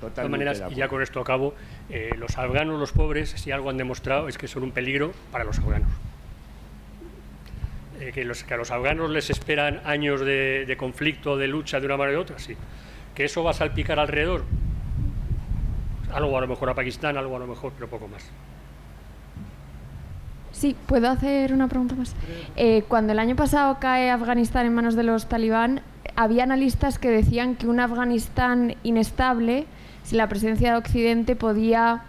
De todas maneras, y ya con esto acabo, los afganos, los pobres, si algo han demostrado es que son un peligro para los afganos. Que a los afganos les esperan años de conflicto, de lucha de una manera u otra, sí. Que eso va a salpicar alrededor, algo a lo mejor a Pakistán, algo a lo mejor, pero poco más. Sí, ¿puedo hacer una pregunta más? Cuando el año pasado cae Afganistán en manos de los talibán, había analistas que decían que un Afganistán inestable, si la presencia de Occidente podía,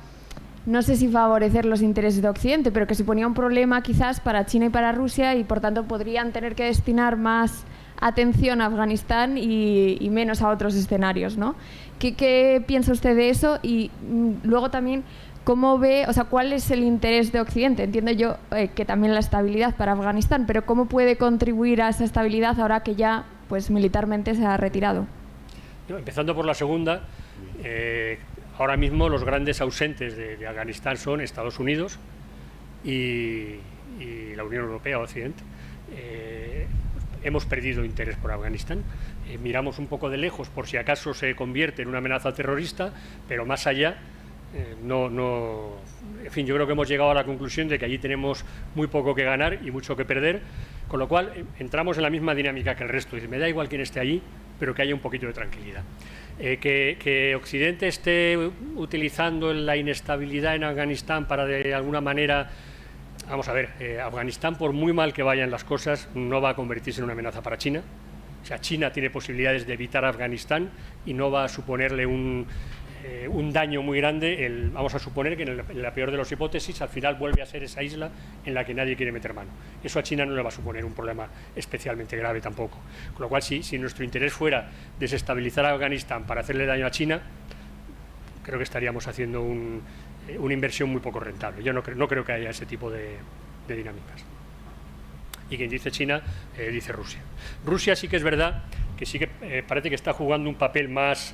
no sé si favorecer los intereses de Occidente, pero que suponía un problema quizás para China y para Rusia, y por tanto podrían tener que destinar más atención a Afganistán y menos a otros escenarios, ¿no? ¿Qué piensa usted de eso? Y luego también, ¿cómo ve, o sea, cuál es el interés de Occidente? Entiendo yo que también la estabilidad para Afganistán, pero ¿cómo puede contribuir a esa estabilidad ahora que ya pues militarmente se ha retirado? Empezando por la segunda, ahora mismo los grandes ausentes de Afganistán son Estados Unidos y la Unión Europea, Occidente. Hemos perdido interés por Afganistán. Miramos un poco de lejos por si acaso se convierte en una amenaza terrorista, pero más allá en fin, yo creo que hemos llegado a la conclusión de que allí tenemos muy poco que ganar y mucho que perder, con lo cual entramos en la misma dinámica que el resto. Me da igual quién esté allí, pero que haya un poquito de tranquilidad. Que Occidente esté utilizando la inestabilidad en Afganistán para de alguna manera... Vamos a ver, Afganistán, por muy mal que vayan las cosas, no va a convertirse en una amenaza para China. O sea, China tiene posibilidades de evitar Afganistán y no va a suponerle un daño muy grande. Vamos a suponer que en la peor de las hipótesis al final vuelve a ser esa isla en la que nadie quiere meter mano. Eso a China no le va a suponer un problema especialmente grave tampoco. Con lo cual, si nuestro interés fuera desestabilizar a Afganistán para hacerle daño a China, creo que estaríamos haciendo una inversión muy poco rentable. Yo no creo que haya ese tipo de dinámicas. Y quien dice China, dice Rusia. Rusia sí que es verdad que sí que parece que está jugando un papel más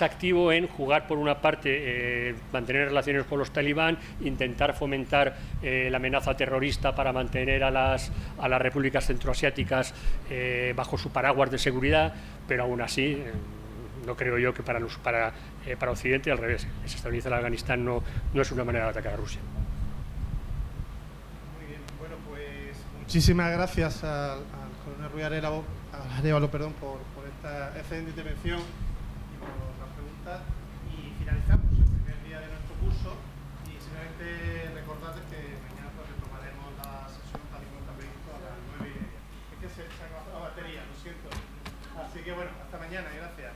activo en jugar, por una parte, mantener relaciones con los talibán, intentar fomentar la amenaza terrorista para mantener a las repúblicas centroasiáticas bajo su paraguas de seguridad, pero aún así no creo yo que para Occidente al revés. Desestabilizar Afganistán no es una manera de atacar a Rusia. Muy bien, bueno, pues muchísimas gracias al coronel Ruiz Arévalo, por esta excelente intervención y por las preguntas. Y finalizamos el primer día de nuestro curso y simplemente recordarles que mañana pues retomaremos la sesión tal y como está previsto a las 9:30. Es que se acabó la batería, lo siento. Así que bueno, hasta mañana y gracias.